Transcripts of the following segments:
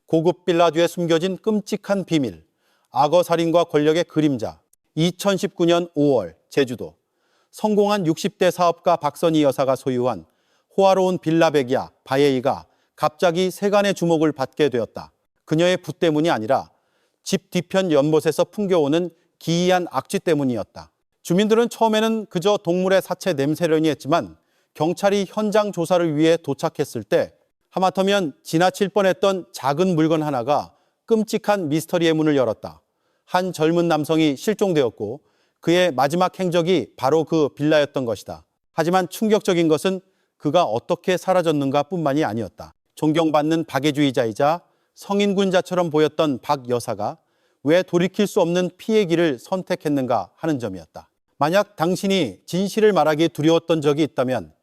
고급 빌라 뒤에 숨겨진 끔찍한 비밀, 악어 살인과 권력의 그림자. 2019년 5월 제주도. 성공한 60대 사업가 박선희 여사가 소유한 호화로운 빌라 백야 바예이가 갑자기 세간의 주목을 받게 되었다. 그녀의 부 때문이 아니라 집 뒤편 연못에서 풍겨오는 기이한 악취 때문이었다. 주민들은 처음에는 그저 동물의 사체 냄새려니 했지만 경찰이 현장 조사를 위해 도착했을 때 하마터면 지나칠 뻔했던 작은 물건 하나가 끔찍한 미스터리의 문을 열었다. 한 젊은 남성이 실종되었고 그의 마지막 행적이 바로 그 빌라였던 것이다. 하지만 충격적인 것은 그가 어떻게 사라졌는가 뿐만이 아니었다. 존경받는 박애주의자이자 성인군자처럼 보였던 박 여사가 왜 돌이킬 수 없는 피의 길을 선택했는가 하는 점이었다. 만약 당신이 진실을 말하기 두려웠던 적이 있다면,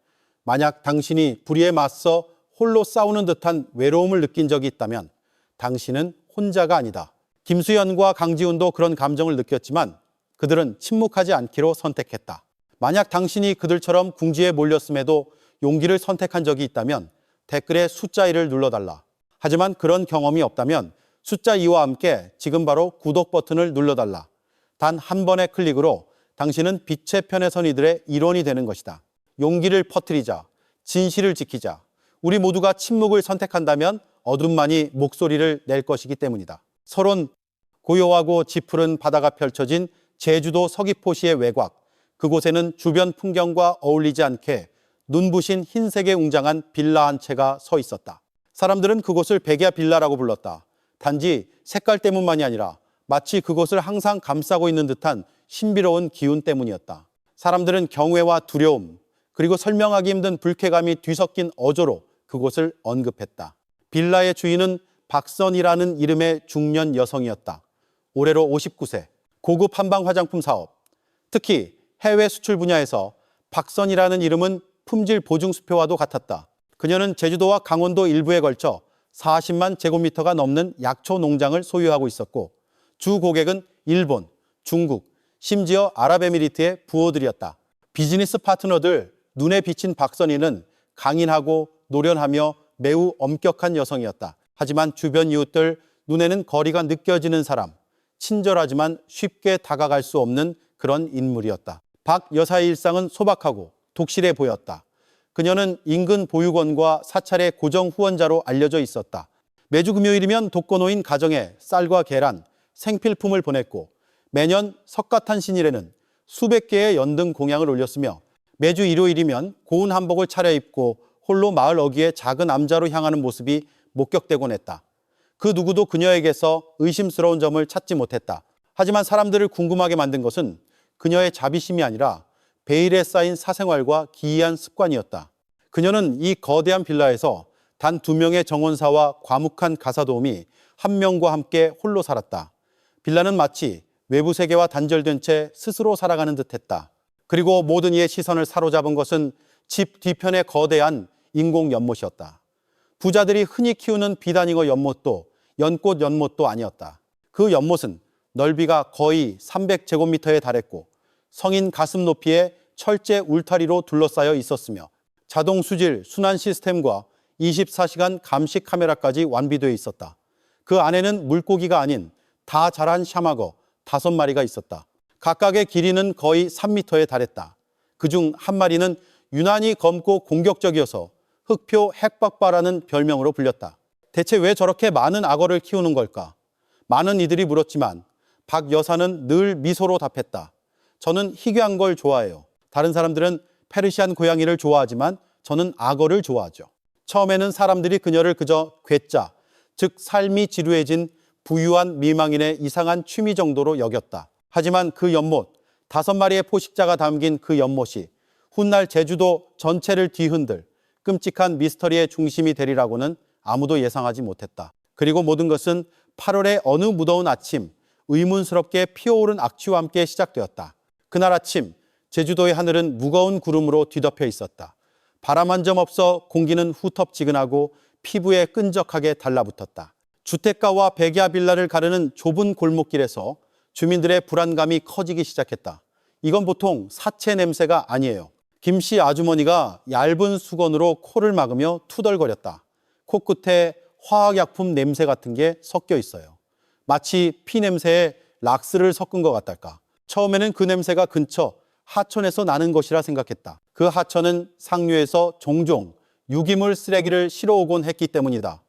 만약 당신이 불의에 맞서 홀로 싸우는 듯한 외로움을 느낀 적이 있다면 당신은 혼자가 아니다. 김수현과 강지훈도 그런 감정을 느꼈지만 그들은 침묵하지 않기로 선택했다. 만약 당신이 그들처럼 궁지에 몰렸음에도 용기를 선택한 적이 있다면 댓글에 숫자 1을 눌러달라. 하지만 그런 경험이 없다면 숫자 2와 함께 지금 바로 구독 버튼을 눌러달라. 단 한 번의 클릭으로 당신은 빛의 편에 선 이들의 일원이 되는 것이다. 용기를 퍼뜨리자. 진실을 지키자. 우리 모두가 침묵을 선택한다면 어둠만이 목소리를 낼 것이기 때문이다. 서론 고요하고 짙푸른 바다가 펼쳐진 제주도 서귀포시의 외곽. 그곳에는 주변 풍경과 어울리지 않게 눈부신 흰색에 웅장한 빌라 한 채가 서 있었다. 사람들은 그곳을 백야 빌라라고 불렀다. 단지 색깔 때문만이 아니라 마치 그곳을 항상 감싸고 있는 듯한 신비로운 기운 때문이었다. 사람들은 경외와 두려움, 그리고 설명하기 힘든 불쾌감이 뒤섞인 어조로 그곳을 언급했다. 빌라의 주인은 박선이라는 이름의 중년 여성이었다. 올해로 59세, 고급 한방 화장품 사업, 특히 해외 수출 분야에서 박선이라는 이름은 품질 보증 수표와도 같았다. 그녀는 제주도와 강원도 일부에 걸쳐 40만 제곱미터가 넘는 약초 농장을 소유하고 있었고 주 고객은 일본, 중국, 심지어 아랍에미리트의 부호들이었다. 비즈니스 파트너들 눈에 비친 박선희는 강인하고 노련하며 매우 엄격한 여성이었다. 하지만 주변 이웃들 눈에는 거리가 느껴지는 사람, 친절하지만 쉽게 다가갈 수 없는 그런 인물이었다. 박 여사의 일상은 소박하고 독실해 보였다. 그녀는 인근 보육원과 사찰의 고정 후원자로 알려져 있었다. 매주 금요일이면 독거노인 가정에 쌀과 계란, 생필품을 보냈고 매년 석가탄신일에는 수백 개의 연등 공양을 올렸으며 매주 일요일이면 고운 한복을 차려입고 홀로 마을 어귀의 작은 암자로 향하는 모습이 목격되곤 했다. 그 누구도 그녀에게서 의심스러운 점을 찾지 못했다. 하지만 사람들을 궁금하게 만든 것은 그녀의 자비심이 아니라 베일에 쌓인 사생활과 기이한 습관이었다. 그녀는 이 거대한 빌라에서 단 2명의 정원사와 과묵한 가사도우미 1명과 함께 홀로 살았다. 빌라는 마치 외부 세계와 단절된 채 스스로 살아가는 듯했다. 그리고 모든 이의 시선을 사로잡은 것은 집 뒤편의 거대한 인공 연못이었다. 부자들이 흔히 키우는 비단잉어 연못도 연꽃 연못도 아니었다. 그 연못은 넓이가 거의 300제곱미터에 달했고 성인 가슴 높이의 철제 울타리로 둘러싸여 있었으며 자동 수질 순환 시스템과 24시간 감시 카메라까지 완비되어 있었다. 그 안에는 물고기가 아닌 다 자란 샤마거 5마리가 있었다. 각각의 길이는 거의 3m에 달했다. 그중 한 마리는 유난히 검고 공격적이어서 흑표 핵박바라는 별명으로 불렸다. 대체 왜 저렇게 많은 악어를 키우는 걸까? 많은 이들이 물었지만 박 여사는 늘 미소로 답했다. 저는 희귀한 걸 좋아해요. 다른 사람들은 페르시안 고양이를 좋아하지만 저는 악어를 좋아하죠. 처음에는 사람들이 그녀를 그저 괴짜, 즉 삶이 지루해진 부유한 미망인의 이상한 취미 정도로 여겼다. 하지만 그 연못, 5마리의 포식자가 담긴 그 연못이 훗날 제주도 전체를 뒤흔들 끔찍한 미스터리의 중심이 되리라고는 아무도 예상하지 못했다. 그리고 모든 것은 8월의 어느 무더운 아침, 의문스럽게 피어오른 악취와 함께 시작되었다. 그날 아침, 제주도의 하늘은 무거운 구름으로 뒤덮여 있었다. 바람 한 점 없어 공기는 후텁지근하고 피부에 끈적하게 달라붙었다. 주택가와 백야 빌라를 가르는 좁은 골목길에서 주민들의 불안감이 커지기 시작했다. 이건 보통 사체 냄새가 아니에요. 김씨 아주머니가 얇은 수건으로 코를 막으며 투덜거렸다. 코끝에 화학약품 냄새 같은 게 섞여 있어요. 마치 피 냄새에 락스를 섞은 것 같달까. 처음에는 그 냄새가 근처 하천에서 나는 것이라 생각했다. 그 하천은 상류에서 종종 유기물 쓰레기를 실어오곤 했기 때문이다.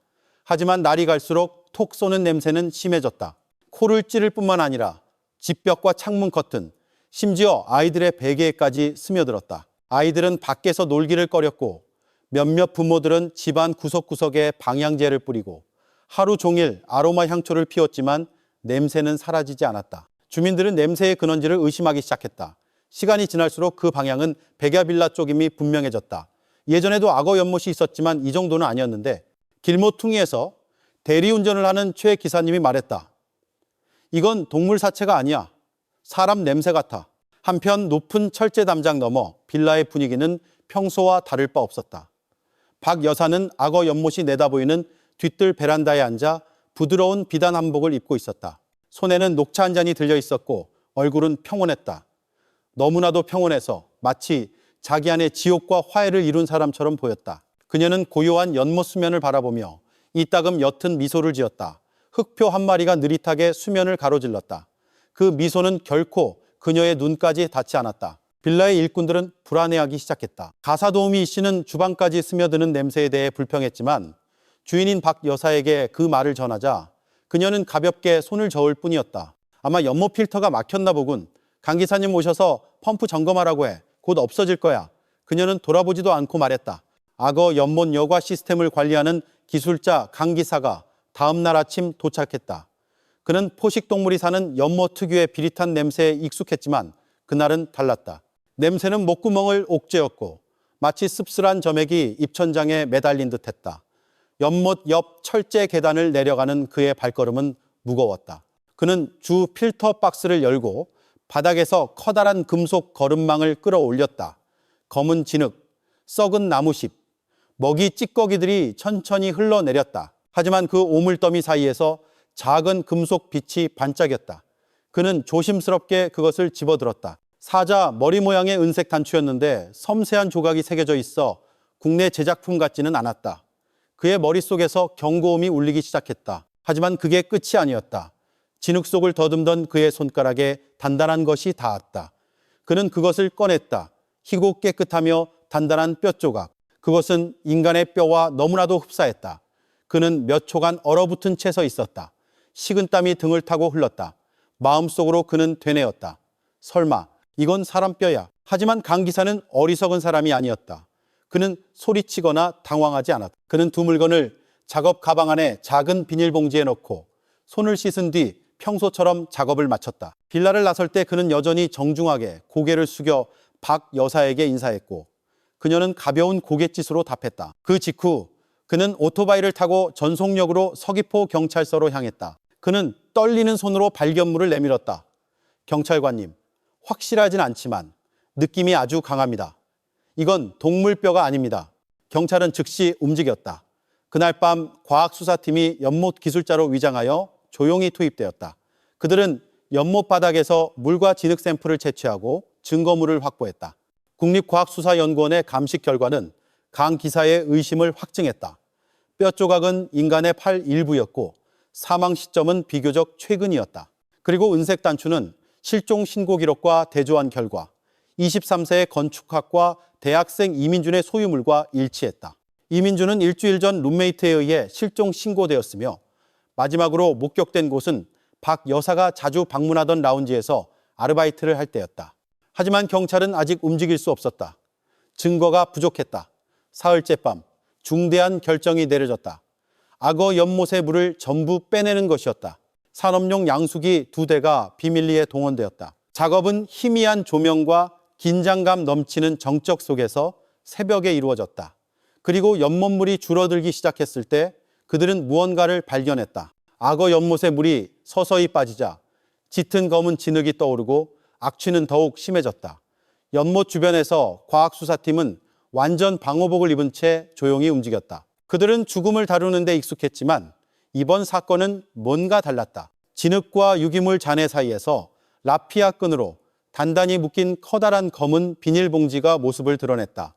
하지만 날이 갈수록 톡 쏘는 냄새는 심해졌다. 코를 찌를 뿐만 아니라 집벽과 창문 커튼, 심지어 아이들의 베개에까지 스며들었다. 아이들은 밖에서 놀기를 꺼렸고 몇몇 부모들은 집안 구석구석에 방향제를 뿌리고 하루 종일 아로마 향초를 피웠지만 냄새는 사라지지 않았다. 주민들은 냄새의 근원지를 의심하기 시작했다. 시간이 지날수록 그 방향은 백야빌라 쪽임이 분명해졌다. 예전에도 악어 연못이 있었지만 이 정도는 아니었는데 길모퉁이에서 대리운전을 하는 최 기사님이 말했다. 이건 동물 사체가 아니야. 사람 냄새 같아. 한편 높은 철제 담장 너머 빌라의 분위기는 평소와 다를 바 없었다. 박 여사는 악어 연못이 내다보이는 뒤뜰 베란다에 앉아 부드러운 비단 한복을 입고 있었다. 손에는 녹차 한 잔이 들려 있었고 얼굴은 평온했다. 너무나도 평온해서 마치 자기 안에 지옥과 화해를 이룬 사람처럼 보였다. 그녀는 고요한 연못 수면을 바라보며 이따금 옅은 미소를 지었다. 흑표 한 마리가 느릿하게 수면을 가로질렀다. 그 미소는 결코 그녀의 눈까지 닿지 않았다. 빌라의 일꾼들은 불안해하기 시작했다. 가사도우미 씨는 주방까지 스며드는 냄새에 대해 불평했지만 주인인 박 여사에게 그 말을 전하자 그녀는 가볍게 손을 저을 뿐이었다. 아마 연못 필터가 막혔나 보군. 강 기사님 오셔서 펌프 점검하라고 해. 곧 없어질 거야. 그녀는 돌아보지도 않고 말했다. 악어 연못 여과 시스템을 관리하는 기술자 강 기사가 다음 날 아침 도착했다. 그는 포식동물이 사는 연못 특유의 비릿한 냄새에 익숙했지만 그날은 달랐다. 냄새는 목구멍을 옥죄었고 마치 씁쓸한 점액이 입천장에 매달린 듯했다. 연못 옆 철제 계단을 내려가는 그의 발걸음은 무거웠다. 그는 주 필터 박스를 열고 바닥에서 커다란 금속 거름망을 끌어올렸다. 검은 진흙, 썩은 나무십, 먹이 찌꺼기들이 천천히 흘러내렸다. 하지만 그 오물더미 사이에서 작은 금속 빛이 반짝였다. 그는 조심스럽게 그것을 집어들었다. 사자 머리 모양의 은색 단추였는데 섬세한 조각이 새겨져 있어 국내 제작품 같지는 않았다. 그의 머릿속에서 경고음이 울리기 시작했다. 하지만 그게 끝이 아니었다. 진흙 속을 더듬던 그의 손가락에 단단한 것이 닿았다. 그는 그것을 꺼냈다. 희고 깨끗하며 단단한 뼈 조각. 그것은 인간의 뼈와 너무나도 흡사했다. 그는 몇 초간 얼어붙은 채 서 있었다. 식은땀이 등을 타고 흘렀다. 마음속으로 그는 되뇌었다. 설마 이건 사람 뼈야. 하지만 강 기사는 어리석은 사람이 아니었다. 그는 소리치거나 당황하지 않았다. 그는 두 물건을 작업 가방 안에 작은 비닐봉지에 넣고 손을 씻은 뒤 평소처럼 작업을 마쳤다. 빌라를 나설 때 그는 여전히 정중하게 고개를 숙여 박 여사에게 인사했고 그녀는 가벼운 고갯짓으로 답했다. 그 직후 그는 오토바이를 타고 전속력으로 서귀포 경찰서로 향했다. 그는 떨리는 손으로 발견물을 내밀었다. 경찰관님, 확실하진 않지만 느낌이 아주 강합니다. 이건 동물뼈가 아닙니다. 경찰은 즉시 움직였다. 그날 밤 과학수사팀이 연못 기술자로 위장하여 조용히 투입되었다. 그들은 연못 바닥에서 물과 진흙 샘플을 채취하고 증거물을 확보했다. 국립과학수사연구원의 감식 결과는 강 기사의 의심을 확증했다. 뼈 조각은 인간의 팔 일부였고 사망 시점은 비교적 최근이었다. 그리고 은색 단추는 실종 신고 기록과 대조한 결과 23세의 건축학과 대학생 이민준의 소유물과 일치했다. 이민준은 일주일 전 룸메이트에 의해 실종 신고되었으며 마지막으로 목격된 곳은 박 여사가 자주 방문하던 라운지에서 아르바이트를 할 때였다. 하지만 경찰은 아직 움직일 수 없었다. 증거가 부족했다. 사흘째 밤 중대한 결정이 내려졌다. 악어 연못의 물을 전부 빼내는 것이었다. 산업용 양수기 2대가 비밀리에 동원되었다. 작업은 희미한 조명과 긴장감 넘치는 정적 속에서 새벽에 이루어졌다. 그리고 연못물이 줄어들기 시작했을 때 그들은 무언가를 발견했다. 악어 연못의 물이 서서히 빠지자 짙은 검은 진흙이 떠오르고 악취는 더욱 심해졌다. 연못 주변에서 과학수사팀은 완전 방호복을 입은 채 조용히 움직였다. 그들은 죽음을 다루는 데 익숙했지만 이번 사건은 뭔가 달랐다. 진흙과 유기물 잔해 사이에서 라피아 끈으로 단단히 묶인 커다란 검은 비닐봉지가 모습을 드러냈다.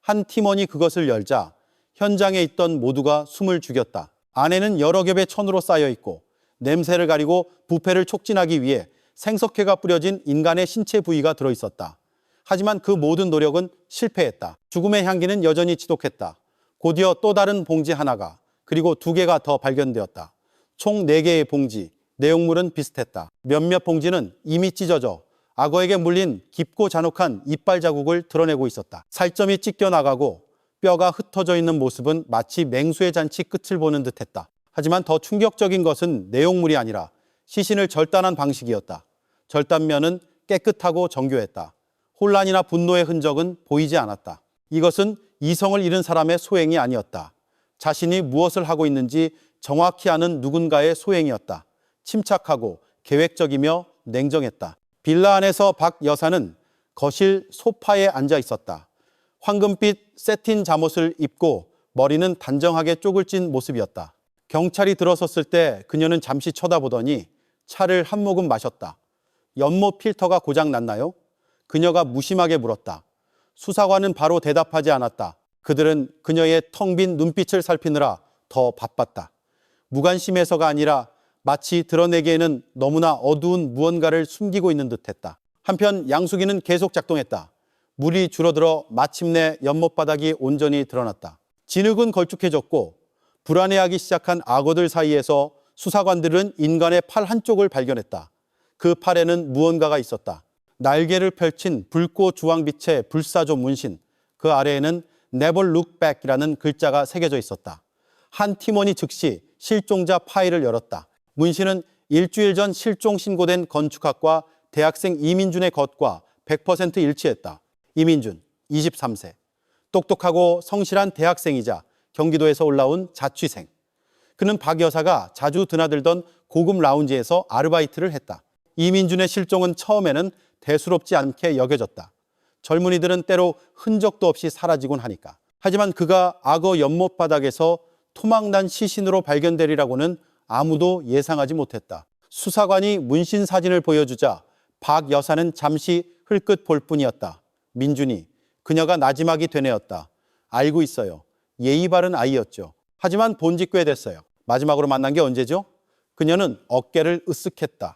한 팀원이 그것을 열자 현장에 있던 모두가 숨을 죽였다. 안에는 여러 겹의 천으로 쌓여 있고 냄새를 가리고 부패를 촉진하기 위해 생석회가 뿌려진 인간의 신체 부위가 들어있었다. 하지만 그 모든 노력은 실패했다. 죽음의 향기는 여전히 지독했다. 곧이어 또 다른 봉지 하나가 그리고 2개가 더 발견되었다. 총 4개의 봉지, 내용물은 비슷했다. 몇몇 봉지는 이미 찢어져 악어에게 물린 깊고 잔혹한 이빨 자국을 드러내고 있었다. 살점이 찢겨나가고 뼈가 흩어져 있는 모습은 마치 맹수의 잔치 끝을 보는 듯했다. 하지만 더 충격적인 것은 내용물이 아니라 시신을 절단한 방식이었다. 절단면은 깨끗하고 정교했다. 혼란이나 분노의 흔적은 보이지 않았다. 이것은 이성을 잃은 사람의 소행이 아니었다. 자신이 무엇을 하고 있는지 정확히 아는 누군가의 소행이었다. 침착하고 계획적이며 냉정했다. 빌라 안에서 박 여사는 거실 소파에 앉아 있었다. 황금빛 세틴 잠옷을 입고 머리는 단정하게 쪼글 찐 모습이었다. 경찰이 들어섰을 때 그녀는 잠시 쳐다보더니 차를 한 모금 마셨다. 연못 필터가 고장 났나요? 그녀가 무심하게 물었다. 수사관은 바로 대답하지 않았다. 그들은 그녀의 텅 빈 눈빛을 살피느라 더 바빴다. 무관심해서가 아니라 마치 드러내기에는 너무나 어두운 무언가를 숨기고 있는 듯했다. 한편 양수기는 계속 작동했다. 물이 줄어들어 마침내 연못바닥이 온전히 드러났다. 진흙은 걸쭉해졌고 불안해하기 시작한 악어들 사이에서 수사관들은 인간의 팔 한쪽을 발견했다. 그 팔에는 무언가가 있었다. 날개를 펼친 붉고 주황빛의 불사조 문신, 그 아래에는 Never Look Back이라는 글자가 새겨져 있었다. 한 팀원이 즉시 실종자 파일을 열었다. 문신은 일주일 전 실종 신고된 건축학과 대학생 이민준의 것과 100% 일치했다. 이민준, 23세. 똑똑하고 성실한 대학생이자 경기도에서 올라온 자취생. 그는 박 여사가 자주 드나들던 고급 라운지에서 아르바이트를 했다. 이민준의 실종은 처음에는 대수롭지 않게 여겨졌다. 젊은이들은 때로 흔적도 없이 사라지곤 하니까. 하지만 그가 악어 연못바닥에서 토막난 시신으로 발견되리라고는 아무도 예상하지 못했다. 수사관이 문신 사진을 보여주자 박 여사는 잠시 흘끗 볼 뿐이었다. 민준이, 그녀가 나지막이 되뇌었다. 알고 있어요. 예의 바른 아이였죠. 하지만 본지 꽤 됐어요. 마지막으로 만난 게 언제죠? 그녀는 어깨를 으쓱했다.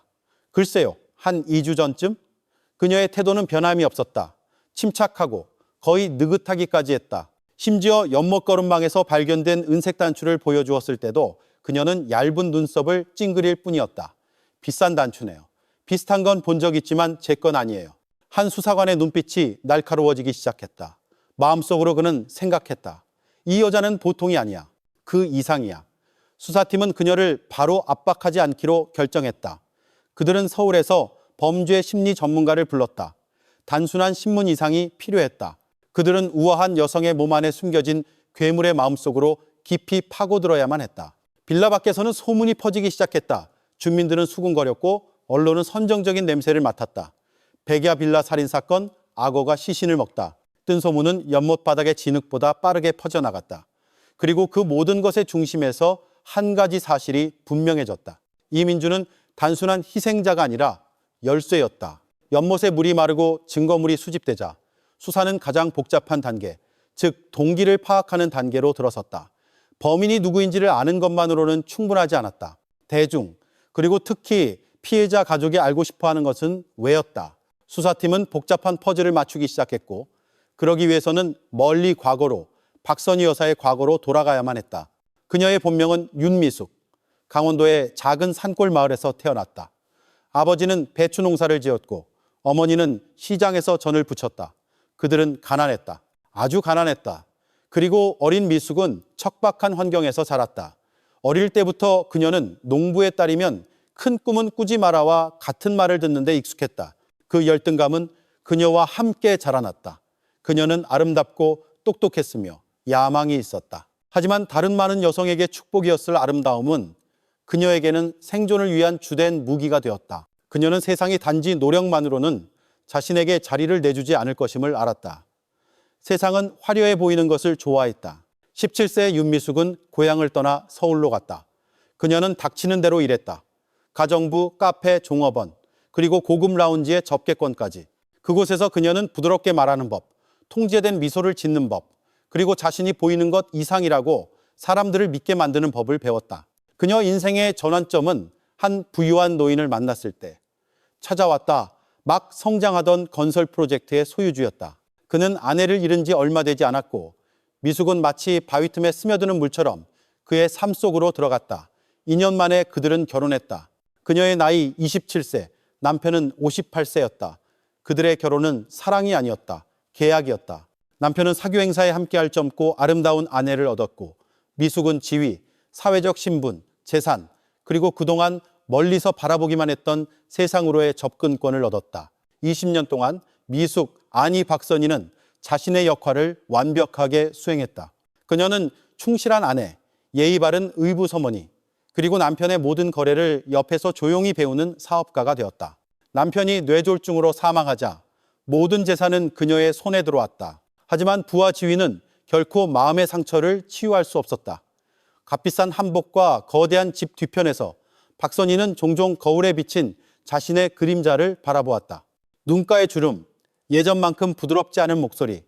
글쎄요, 한 2주 전쯤? 그녀의 태도는 변함이 없었다. 침착하고 거의 느긋하기까지 했다. 심지어 연못거름망에서 발견된 은색 단추를 보여주었을 때도 그녀는 얇은 눈썹을 찡그릴 뿐이었다. 비싼 단추네요. 비슷한 건 본 적 있지만 제 건 아니에요. 한 수사관의 눈빛이 날카로워지기 시작했다. 마음속으로 그는 생각했다. 이 여자는 보통이 아니야. 그 이상이야. 수사팀은 그녀를 바로 압박하지 않기로 결정했다. 그들은 서울에서 범죄 심리 전문가를 불렀다. 단순한 신문 이상이 필요했다. 그들은 우아한 여성의 몸 안에 숨겨진 괴물의 마음속으로 깊이 파고들어야만 했다. 빌라 밖에서는 소문이 퍼지기 시작했다. 주민들은 수군거렸고 언론은 선정적인 냄새를 맡았다. 백야 빌라 살인사건, 악어가 시신을 먹다. 뜬 소문은 연못 바닥의 진흙보다 빠르게 퍼져나갔다. 그리고 그 모든 것의 중심에서 한 가지 사실이 분명해졌다. 이민주는 단순한 희생자가 아니라 열쇠였다. 연못에 물이 마르고 증거물이 수집되자 수사는 가장 복잡한 단계, 즉 동기를 파악하는 단계로 들어섰다. 범인이 누구인지를 아는 것만으로는 충분하지 않았다. 대중, 그리고 특히 피해자 가족이 알고 싶어하는 것은 왜였다. 수사팀은 복잡한 퍼즐을 맞추기 시작했고 그러기 위해서는 멀리 과거로, 박선희 여사의 과거로 돌아가야만 했다. 그녀의 본명은 윤미숙, 강원도의 작은 산골 마을에서 태어났다. 아버지는 배추 농사를 지었고 어머니는 시장에서 전을 부쳤다. 그들은 가난했다. 아주 가난했다. 그리고 어린 미숙은 척박한 환경에서 자랐다. 어릴 때부터 그녀는 농부의 딸이면 큰 꿈은 꾸지 마라와 같은 말을 듣는데 익숙했다. 그 열등감은 그녀와 함께 자라났다. 그녀는 아름답고 똑똑했으며 야망이 있었다. 하지만 다른 많은 여성에게 축복이었을 아름다움은 그녀에게는 생존을 위한 주된 무기가 되었다. 그녀는 세상이 단지 노력만으로는 자신에게 자리를 내주지 않을 것임을 알았다. 세상은 화려해 보이는 것을 좋아했다. 17세의 윤미숙은 고향을 떠나 서울로 갔다. 그녀는 닥치는 대로 일했다. 가정부, 카페, 종업원, 그리고 고급 라운지의 접객권까지. 그곳에서 그녀는 부드럽게 말하는 법, 통제된 미소를 짓는 법, 그리고 자신이 보이는 것 이상이라고 사람들을 믿게 만드는 법을 배웠다. 그녀 인생의 전환점은 한 부유한 노인을 만났을 때 찾아왔다. 막 성장하던 건설 프로젝트의 소유주였다. 그는 아내를 잃은 지 얼마 되지 않았고 미숙은 마치 바위 틈에 스며드는 물처럼 그의 삶 속으로 들어갔다. 2년 만에 그들은 결혼했다. 그녀의 나이 27세, 남편은 58세였다. 그들의 결혼은 사랑이 아니었다. 계약이었다. 남편은 사교 행사에 함께할 젊고 아름다운 아내를 얻었고 미숙은 지위, 사회적 신분, 재산, 그리고 그동안 멀리서 바라보기만 했던 세상으로의 접근권을 얻었다. 20년 동안 미숙, 아니 박선희는 자신의 역할을 완벽하게 수행했다. 그녀는 충실한 아내, 예의 바른 의부서머니, 그리고 남편의 모든 거래를 옆에서 조용히 배우는 사업가가 되었다. 남편이 뇌졸중으로 사망하자 모든 재산은 그녀의 손에 들어왔다. 하지만 부와 지위는 결코 마음의 상처를 치유할 수 없었다. 값비싼 한복과 거대한 집 뒤편에서 박선희는 종종 거울에 비친 자신의 그림자를 바라보았다. 눈가의 주름, 예전만큼 부드럽지 않은 목소리,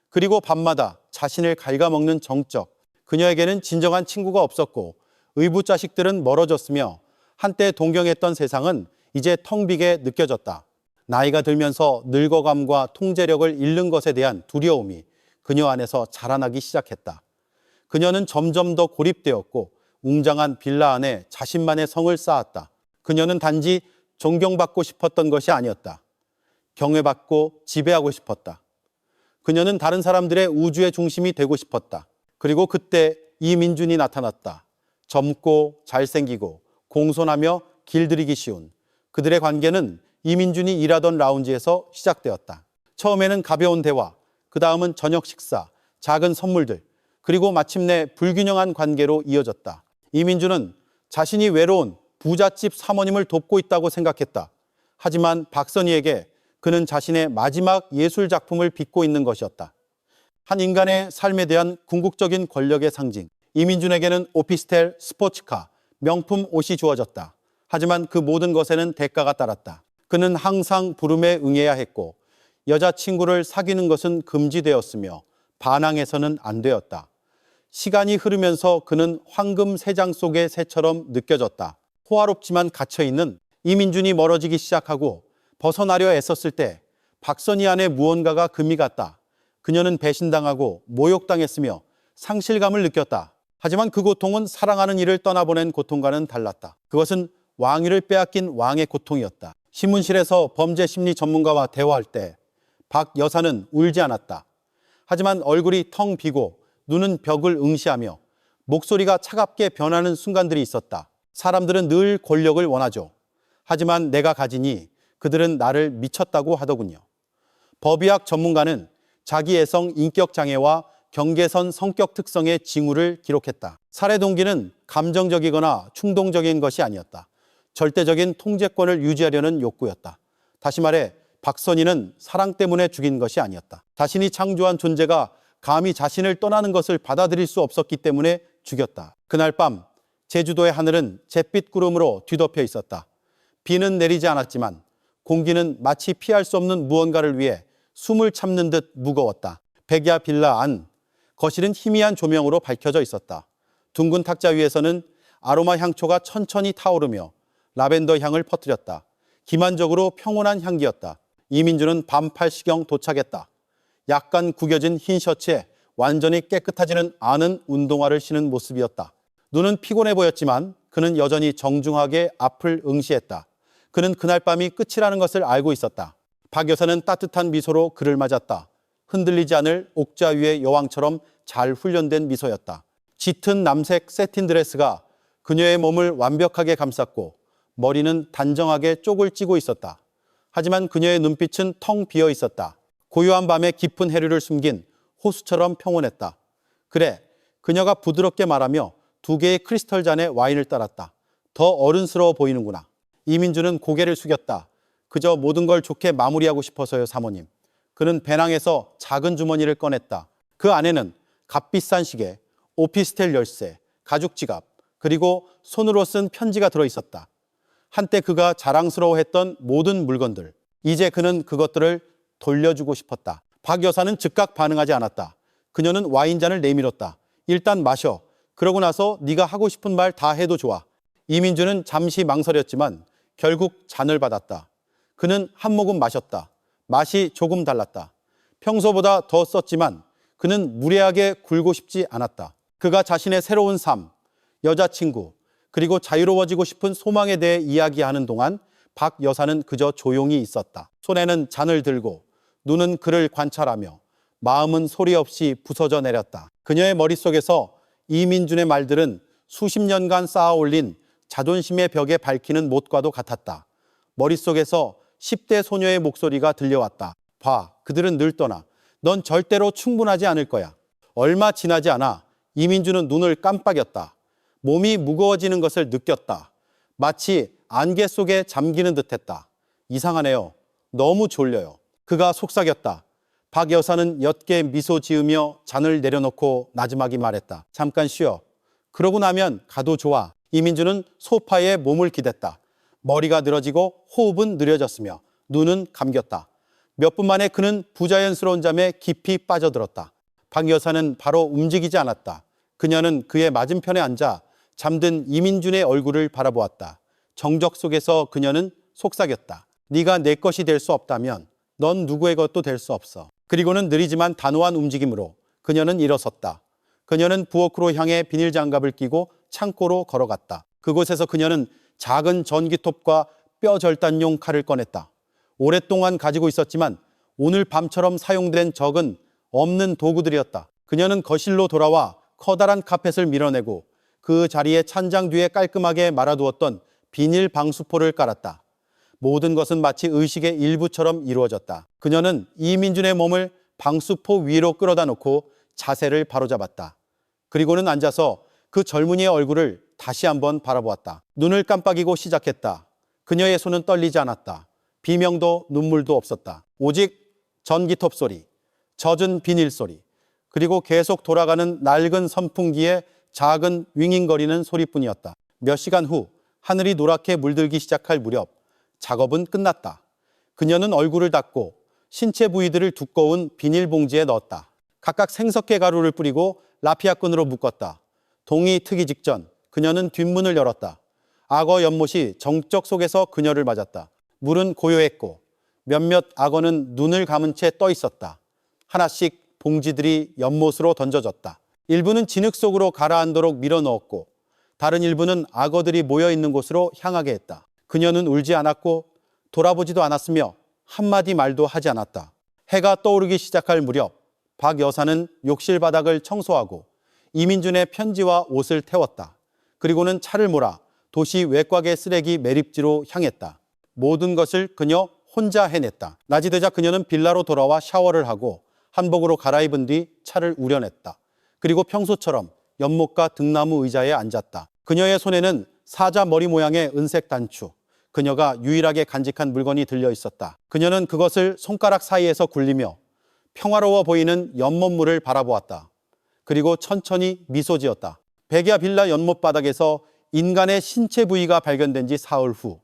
그리고 밤마다 자신을 갉아먹는 정적. 그녀에게는 진정한 친구가 없었고 의붓 자식들은 멀어졌으며 한때 동경했던 세상은 이제 텅 비게 느껴졌다. 나이가 들면서 늙어감과 통제력을 잃는 것에 대한 두려움이 그녀 안에서 자라나기 시작했다. 그녀는 점점 더 고립되었고 웅장한 빌라 안에 자신만의 성을 쌓았다. 그녀는 단지 존경받고 싶었던 것이 아니었다. 경외받고 지배하고 싶었다. 그녀는 다른 사람들의 우주의 중심이 되고 싶었다. 그리고 그때 이민준이 나타났다. 젊고 잘생기고 공손하며 길들이기 쉬운 그들의 관계는 이민준이 일하던 라운지에서 시작되었다. 처음에는 가벼운 대화, 그 다음은 저녁 식사, 작은 선물들, 그리고 마침내 불균형한 관계로 이어졌다. 이민준은 자신이 외로운 부잣집 사모님을 돕고 있다고 생각했다. 하지만 박선희에게 그는 자신의 마지막 예술 작품을 빚고 있는 것이었다. 한 인간의 삶에 대한 궁극적인 권력의 상징. 이민준에게는 오피스텔, 스포츠카, 명품 옷이 주어졌다. 하지만 그 모든 것에는 대가가 따랐다. 그는 항상 부름에 응해야 했고 여자친구를 사귀는 것은 금지되었으며 반항해서는 안 되었다. 시간이 흐르면서 그는 황금 새장 속의 새처럼 느껴졌다. 호화롭지만 갇혀있는 이민준이 멀어지기 시작하고 벗어나려 애썼을 때 박선희 안에 무언가가 금이 갔다. 그녀는 배신당하고 모욕당했으며 상실감을 느꼈다. 하지만 그 고통은 사랑하는 이를 떠나보낸 고통과는 달랐다. 그것은 왕위를 빼앗긴 왕의 고통이었다. 신문실에서 범죄 심리 전문가와 대화할 때 박 여사는 울지 않았다. 하지만 얼굴이 텅 비고 눈은 벽을 응시하며 목소리가 차갑게 변하는 순간들이 있었다. 사람들은 늘 권력을 원하죠. 하지만 내가 가지니 그들은 나를 미쳤다고 하더군요. 법의학 전문가는 자기 애성 인격 장애와 경계선 성격 특성의 징후를 기록했다. 살해 동기는 감정적이거나 충동적인 것이 아니었다. 절대적인 통제권을 유지하려는 욕구였다. 다시 말해 박선희는 사랑 때문에 죽인 것이 아니었다. 자신이 창조한 존재가 감히 자신을 떠나는 것을 받아들일 수 없었기 때문에 죽였다. 그날 밤 제주도의 하늘은 잿빛 구름으로 뒤덮여 있었다. 비는 내리지 않았지만 공기는 마치 피할 수 없는 무언가를 위해 숨을 참는 듯 무거웠다. 백야 빌라 안, 거실은 희미한 조명으로 밝혀져 있었다. 둥근 탁자 위에서는 아로마 향초가 천천히 타오르며 라벤더 향을 퍼뜨렸다. 기만적으로 평온한 향기였다. 이민준은 밤 8시경 도착했다. 약간 구겨진 흰 셔츠에 완전히 깨끗해지는 아는 운동화를 신은 모습이었다. 눈은 피곤해 보였지만 그는 여전히 정중하게 앞을 응시했다. 그는 그날 밤이 끝이라는 것을 알고 있었다. 박 여사는 따뜻한 미소로 그를 맞았다. 흔들리지 않을 옥자 위의 여왕처럼 잘 훈련된 미소였다. 짙은 남색 세틴 드레스가 그녀의 몸을 완벽하게 감쌌고 머리는 단정하게 쪽을 찌고 있었다. 하지만 그녀의 눈빛은 텅 비어 있었다. 고요한 밤에 깊은 해류를 숨긴 호수처럼 평온했다. 그래, 그녀가 부드럽게 말하며 2개의 크리스털 잔에 와인을 따랐다. 더 어른스러워 보이는구나. 이민준은 고개를 숙였다. 그저 모든 걸 좋게 마무리하고 싶어서요, 사모님. 그는 배낭에서 작은 주머니를 꺼냈다. 그 안에는 값비싼 시계, 오피스텔 열쇠, 가죽 지갑, 그리고 손으로 쓴 편지가 들어있었다. 한때 그가 자랑스러워했던 모든 물건들. 이제 그는 그것들을 돌려주고 싶었다. 박 여사는 즉각 반응하지 않았다. 그녀는 와인잔을 내밀었다. 일단 마셔. 그러고 나서 네가 하고 싶은 말 다 해도 좋아. 이민주는 잠시 망설였지만 결국 잔을 받았다. 그는 한 모금 마셨다. 맛이 조금 달랐다. 평소보다 더 썼지만 그는 무례하게 굴고 싶지 않았다. 그가 자신의 새로운 삶, 여자친구, 그리고 자유로워지고 싶은 소망에 대해 이야기하는 동안 박 여사는 그저 조용히 있었다. 손에는 잔을 들고 눈은 그를 관찰하며 마음은 소리 없이 부서져 내렸다. 그녀의 머릿속에서 이민준의 말들은 수십 년간 쌓아올린 자존심의 벽에 밝히는 못과도 같았다. 머릿속에서 10대 소녀의 목소리가 들려왔다. 봐, 그들은 늘 떠나. 넌 절대로 충분하지 않을 거야. 얼마 지나지 않아 이민주는 눈을 깜빡였다. 몸이 무거워지는 것을 느꼈다. 마치 안개 속에 잠기는 듯했다. 이상하네요. 너무 졸려요. 그가 속삭였다. 박 여사는 옅게 미소 지으며 잔을 내려놓고 나지막이 말했다. 잠깐 쉬어. 그러고 나면 가도 좋아. 이민주는 소파에 몸을 기댔다. 머리가 늘어지고 호흡은 느려졌으며 눈은 감겼다. 몇 분 만에 그는 부자연스러운 잠에 깊이 빠져들었다. 박 여사는 바로 움직이지 않았다. 그녀는 그의 맞은편에 앉아 잠든 이민준의 얼굴을 바라보았다. 정적 속에서 그녀는 속삭였다. 네가 내 것이 될 수 없다면 넌 누구의 것도 될 수 없어. 그리고는 느리지만 단호한 움직임으로 그녀는 일어섰다. 그녀는 부엌으로 향해 비닐장갑을 끼고 창고로 걸어갔다. 그곳에서 그녀는 작은 전기톱과 뼈 절단용 칼을 꺼냈다. 오랫동안 가지고 있었지만 오늘 밤처럼 사용된 적은 없는 도구들이었다. 그녀는 거실로 돌아와 커다란 카펫을 밀어내고 그 자리에 찬장 뒤에 깔끔하게 말아두었던 비닐 방수포를 깔았다. 모든 것은 마치 의식의 일부처럼 이루어졌다. 그녀는 이민준의 몸을 방수포 위로 끌어다 놓고 자세를 바로잡았다. 그리고는 앉아서 그 젊은이의 얼굴을 다시 한번 바라보았다. 눈을 깜빡이고 시작했다. 그녀의 손은 떨리지 않았다. 비명도 눈물도 없었다. 오직 전기톱 소리, 젖은 비닐 소리, 그리고 계속 돌아가는 낡은 선풍기의 작은 윙윙거리는 소리뿐이었다. 몇 시간 후 하늘이 노랗게 물들기 시작할 무렵 작업은 끝났다. 그녀는 얼굴을 닦고 신체 부위들을 두꺼운 비닐봉지에 넣었다. 각각 생석회 가루를 뿌리고 라피아 끈으로 묶었다. 동이 트기 직전 그녀는 뒷문을 열었다. 악어 연못이 정적 속에서 그녀를 맞았다. 물은 고요했고 몇몇 악어는 눈을 감은 채 떠 있었다. 하나씩 봉지들이 연못으로 던져졌다. 일부는 진흙 속으로 가라앉도록 밀어넣었고 다른 일부는 악어들이 모여있는 곳으로 향하게 했다. 그녀는 울지 않았고 돌아보지도 않았으며 한마디 말도 하지 않았다. 해가 떠오르기 시작할 무렵 박 여사는 욕실 바닥을 청소하고 이민준의 편지와 옷을 태웠다. 그리고는 차를 몰아 도시 외곽의 쓰레기 매립지로 향했다. 모든 것을 그녀 혼자 해냈다. 낮이 되자 그녀는 빌라로 돌아와 샤워를 하고 한복으로 갈아입은 뒤 차를 우려냈다. 그리고 평소처럼 연못가 등나무 의자에 앉았다. 그녀의 손에는 사자 머리 모양의 은색 단추, 그녀가 유일하게 간직한 물건이 들려 있었다. 그녀는 그것을 손가락 사이에서 굴리며 평화로워 보이는 연못물을 바라보았다. 그리고 천천히 미소 지었다. 백야 빌라 연못 바닥에서 인간의 신체 부위가 발견된 지 사흘 후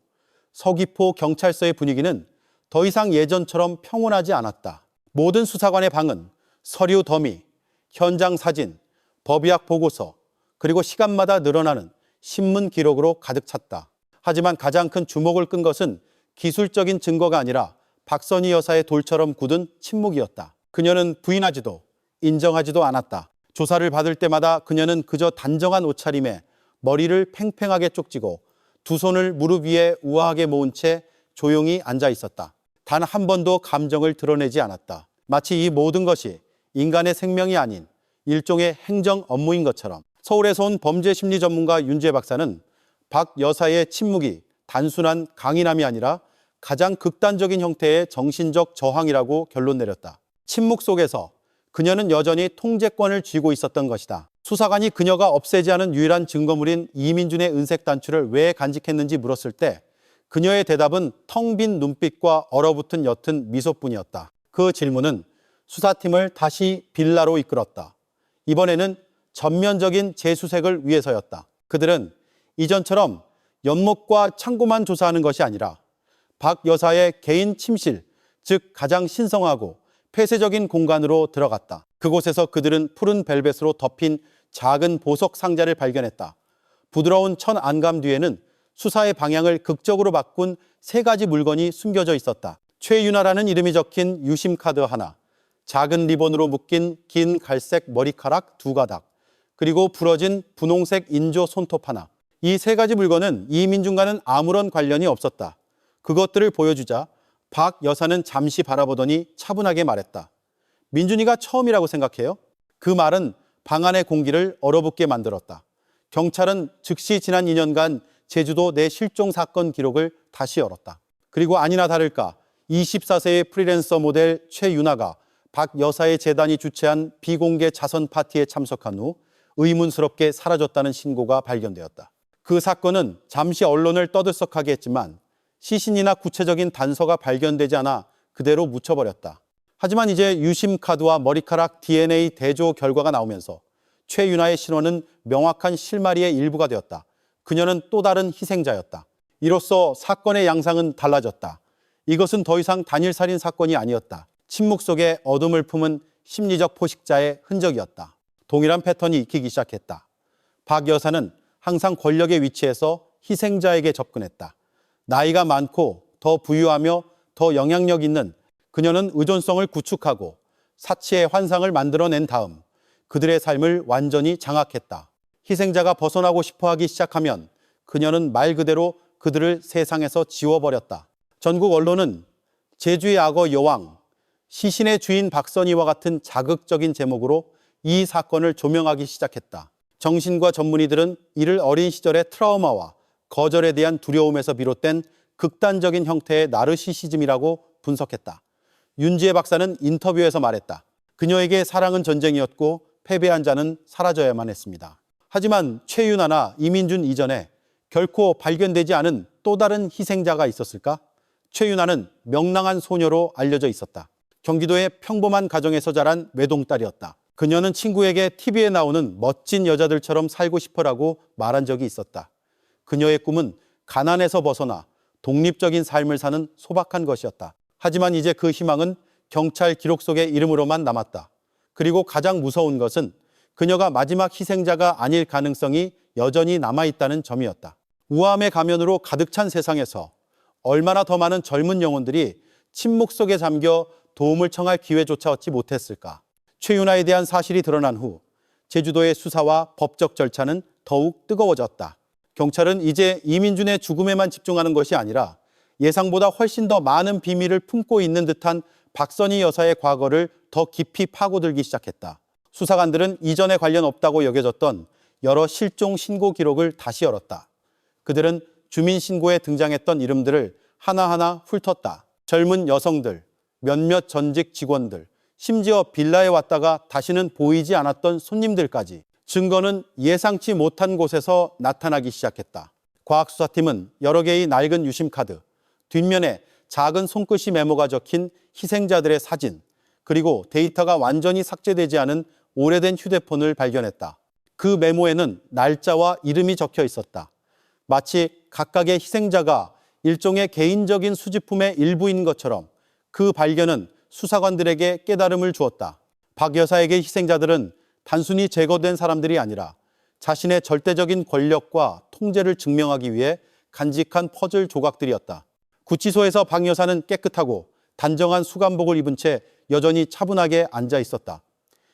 서귀포 경찰서의 분위기는 더 이상 예전처럼 평온하지 않았다. 모든 수사관의 방은 서류 더미, 현장 사진, 법의학 보고서, 그리고 시간마다 늘어나는 신문 기록으로 가득 찼다. 하지만 가장 큰 주목을 끈 것은 기술적인 증거가 아니라 박선희 여사의 돌처럼 굳은 침묵이었다. 그녀는 부인하지도 인정하지도 않았다. 조사를 받을 때마다 그녀는 그저 단정한 옷차림에 머리를 팽팽하게 쪽지고 두 손을 무릎 위에 우아하게 모은 채 조용히 앉아 있었다. 단 한 번도 감정을 드러내지 않았다. 마치 이 모든 것이 인간의 생명이 아닌 일종의 행정 업무인 것처럼. 서울에서 온 범죄 심리 전문가 윤재 박사는 박 여사의 침묵이 단순한 강인함이 아니라 가장 극단적인 형태의 정신적 저항이라고 결론 내렸다. 침묵 속에서 그녀는 여전히 통제권을 쥐고 있었던 것이다. 수사관이 그녀가 없애지 않은 유일한 증거물인 이민준의 은색 단추를 왜 간직했는지 물었을 때 그녀의 대답은 텅 빈 눈빛과 얼어붙은 옅은 미소뿐이었다. 그 질문은 수사팀을 다시 빌라로 이끌었다. 이번에는 전면적인 재수색을 위해서였다. 그들은 이전처럼 연못과 창고만 조사하는 것이 아니라 박 여사의 개인 침실, 즉 가장 신성하고 폐쇄적인 공간으로 들어갔다. 그곳에서 그들은 푸른 벨벳으로 덮인 작은 보석 상자를 발견했다. 부드러운 천 안감 뒤에는 수사의 방향을 극적으로 바꾼 3가지 물건이 숨겨져 있었다. 최윤아라는 이름이 적힌 유심 카드 하나, 작은 리본으로 묶인 긴 갈색 머리카락 2가닥, 그리고 부러진 분홍색 인조 손톱 하나. 이 3가지 물건은 이민준과는 아무런 관련이 없었다. 그것들을 보여주자 박 여사는 잠시 바라보더니 차분하게 말했다. 민준이가 처음이라고 생각해요? 그 말은 방 안의 공기를 얼어붙게 만들었다. 경찰은 즉시 지난 2년간 제주도 내 실종 사건 기록을 다시 열었다. 그리고 아니나 다를까 24세의 프리랜서 모델 최윤아가 박 여사의 재단이 주최한 비공개 자선 파티에 참석한 후 의문스럽게 사라졌다는 신고가 발견되었다. 그 사건은 잠시 언론을 떠들썩하게 했지만 시신이나 구체적인 단서가 발견되지 않아 그대로 묻혀버렸다. 하지만 이제 유심 카드와 머리카락 DNA 대조 결과가 나오면서 최윤아의 신원은 명확한 실마리의 일부가 되었다. 그녀는 또 다른 희생자였다. 이로써 사건의 양상은 달라졌다. 이것은 더 이상 단일살인 사건이 아니었다. 침묵 속에 어둠을 품은 심리적 포식자의 흔적이었다. 동일한 패턴이 익히기 시작했다. 박 여사는 항상 권력의 위치에서 희생자에게 접근했다. 나이가 많고 더 부유하며 더 영향력 있는 그녀는 의존성을 구축하고 사치의 환상을 만들어낸 다음 그들의 삶을 완전히 장악했다. 희생자가 벗어나고 싶어하기 시작하면 그녀는 말 그대로 그들을 세상에서 지워버렸다. 전국 언론은 제주의 악어 여왕, 시신의 주인 박선희와 같은 자극적인 제목으로 이 사건을 조명하기 시작했다. 정신과 전문의들은 이를 어린 시절의 트라우마와 거절에 대한 두려움에서 비롯된 극단적인 형태의 나르시시즘이라고 분석했다. 윤지혜 박사는 인터뷰에서 말했다. 그녀에게 사랑은 전쟁이었고 패배한 자는 사라져야만 했습니다. 하지만 최윤아나 이민준 이전에 결코 발견되지 않은 또 다른 희생자가 있었을까? 최윤아는 명랑한 소녀로 알려져 있었다. 경기도의 평범한 가정에서 자란 외동딸이었다. 그녀는 친구에게 TV에 나오는 멋진 여자들처럼 살고 싶어라고 말한 적이 있었다. 그녀의 꿈은 가난에서 벗어나 독립적인 삶을 사는 소박한 것이었다. 하지만 이제 그 희망은 경찰 기록 속의 이름으로만 남았다. 그리고 가장 무서운 것은 그녀가 마지막 희생자가 아닐 가능성이 여전히 남아있다는 점이었다. 우아함의 가면으로 가득 찬 세상에서 얼마나 더 많은 젊은 영혼들이 침묵 속에 잠겨 도움을 청할 기회조차 얻지 못했을까. 최윤아에 대한 사실이 드러난 후 제주도의 수사와 법적 절차는 더욱 뜨거워졌다. 경찰은 이제 이민준의 죽음에만 집중하는 것이 아니라 예상보다 훨씬 더 많은 비밀을 품고 있는 듯한 박선희 여사의 과거를 더 깊이 파고들기 시작했다. 수사관들은 이전에 관련 없다고 여겨졌던 여러 실종 신고 기록을 다시 열었다. 그들은 주민 신고에 등장했던 이름들을 하나하나 훑었다. 젊은 여성들, 몇몇 전직 직원들, 심지어 빌라에 왔다가 다시는 보이지 않았던 손님들까지. 증거는 예상치 못한 곳에서 나타나기 시작했다. 과학수사팀은 여러 개의 낡은 유심카드, 뒷면에 작은 손끝이 메모가 적힌 희생자들의 사진, 그리고 데이터가 완전히 삭제되지 않은 오래된 휴대폰을 발견했다. 그 메모에는 날짜와 이름이 적혀 있었다. 마치 각각의 희생자가 일종의 개인적인 수집품의 일부인 것처럼 그 발견은 수사관들에게 깨달음을 주었다. 박 여사에게 희생자들은 단순히 제거된 사람들이 아니라 자신의 절대적인 권력과 통제를 증명하기 위해 간직한 퍼즐 조각들이었다. 구치소에서 박 여사는 깨끗하고 단정한 수감복을 입은 채 여전히 차분하게 앉아 있었다.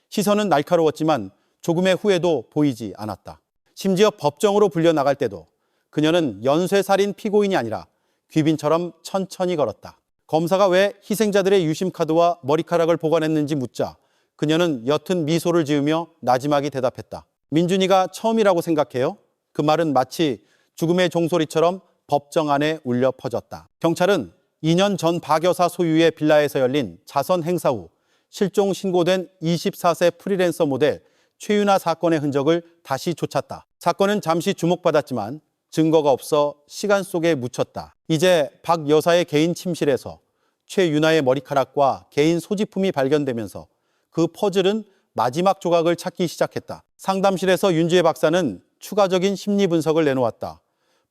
시선은 날카로웠지만 조금의 후회도 보이지 않았다. 심지어 법정으로 불려나갈 때도 그녀는 연쇄살인 피고인이 아니라 귀빈처럼 천천히 걸었다. 검사가 왜 희생자들의 유심카드와 머리카락을 보관했는지 묻자 그녀는 옅은 미소를 지으며 나지막이 대답했다. 민준이가 처음이라고 생각해요? 그 말은 마치 죽음의 종소리처럼 법정 안에 울려 퍼졌다. 경찰은 2년 전 박 여사 소유의 빌라에서 열린 자선 행사 후 실종 신고된 24세 프리랜서 모델 최윤아 사건의 흔적을 다시 쫓았다. 사건은 잠시 주목받았지만 증거가 없어 시간 속에 묻혔다. 이제 박 여사의 개인 침실에서 최윤아의 머리카락과 개인 소지품이 발견되면서 그 퍼즐은 마지막 조각을 찾기 시작했다. 상담실에서 윤지혜 박사는 추가적인 심리 분석을 내놓았다.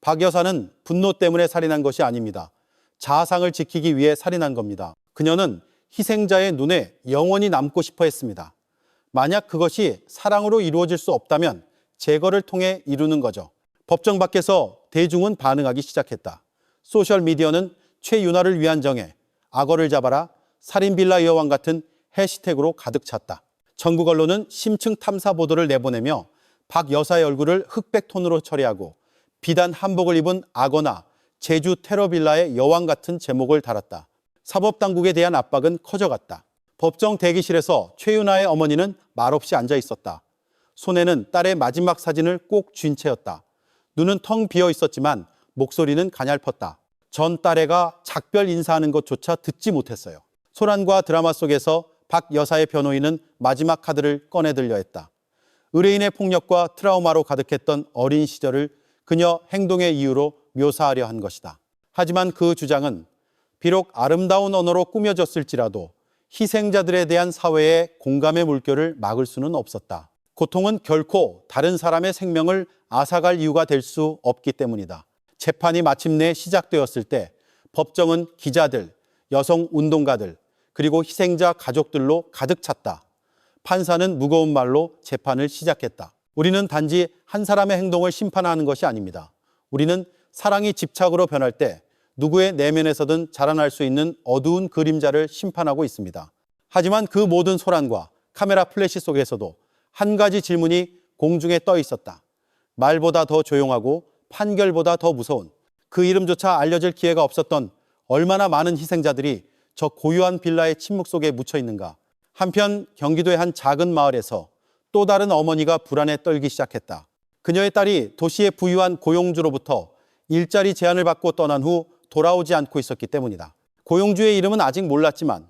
박 여사는 분노 때문에 살인한 것이 아닙니다. 자아상을 지키기 위해 살인한 겁니다. 그녀는 희생자의 눈에 영원히 남고 싶어 했습니다. 만약 그것이 사랑으로 이루어질 수 없다면 제거를 통해 이루는 거죠. 법정 밖에서 대중은 반응하기 시작했다. 소셜미디어는 최윤아를 위한 정해, 악어를 잡아라, 살인빌라 여왕 같은 해시태그로 가득 찼다. 전국 언론은 심층 탐사 보도를 내보내며 박 여사의 얼굴을 흑백 톤으로 처리하고 비단 한복을 입은 악어나 제주 테러빌라의 여왕 같은 제목을 달았다. 사법당국에 대한 압박은 커져갔다. 법정 대기실에서 최윤아의 어머니는 말없이 앉아 있었다. 손에는 딸의 마지막 사진을 꼭 쥔 채였다. 눈은 텅 비어 있었지만 목소리는 가냘펐다. 전 딸애가 작별 인사하는 것조차 듣지 못했어요. 소란과 드라마 속에서 박 여사의 변호인은 마지막 카드를 꺼내들려 했다. 의뢰인의 폭력과 트라우마로 가득했던 어린 시절을 그녀 행동의 이유로 묘사하려 한 것이다. 하지만 그 주장은 비록 아름다운 언어로 꾸며졌을지라도 희생자들에 대한 사회의 공감의 물결을 막을 수는 없었다. 고통은 결코 다른 사람의 생명을 앗아갈 이유가 될 수 없기 때문이다. 재판이 마침내 시작되었을 때 법정은 기자들, 여성 운동가들, 그리고 희생자 가족들로 가득 찼다. 판사는 무거운 말로 재판을 시작했다. 우리는 단지 한 사람의 행동을 심판하는 것이 아닙니다. 우리는 사랑이 집착으로 변할 때 누구의 내면에서든 자라날 수 있는 어두운 그림자를 심판하고 있습니다. 하지만 그 모든 소란과 카메라 플래시 속에서도 한 가지 질문이 공중에 떠 있었다. 말보다 더 조용하고 판결보다 더 무서운, 그 이름조차 알려질 기회가 없었던 얼마나 많은 희생자들이 저 고요한 빌라의 침묵 속에 묻혀 있는가. 한편 경기도의 한 작은 마을에서 또 다른 어머니가 불안에 떨기 시작했다. 그녀의 딸이 도시의 부유한 고용주로부터 일자리 제안을 받고 떠난 후 돌아오지 않고 있었기 때문이다. 고용주의 이름은 아직 몰랐지만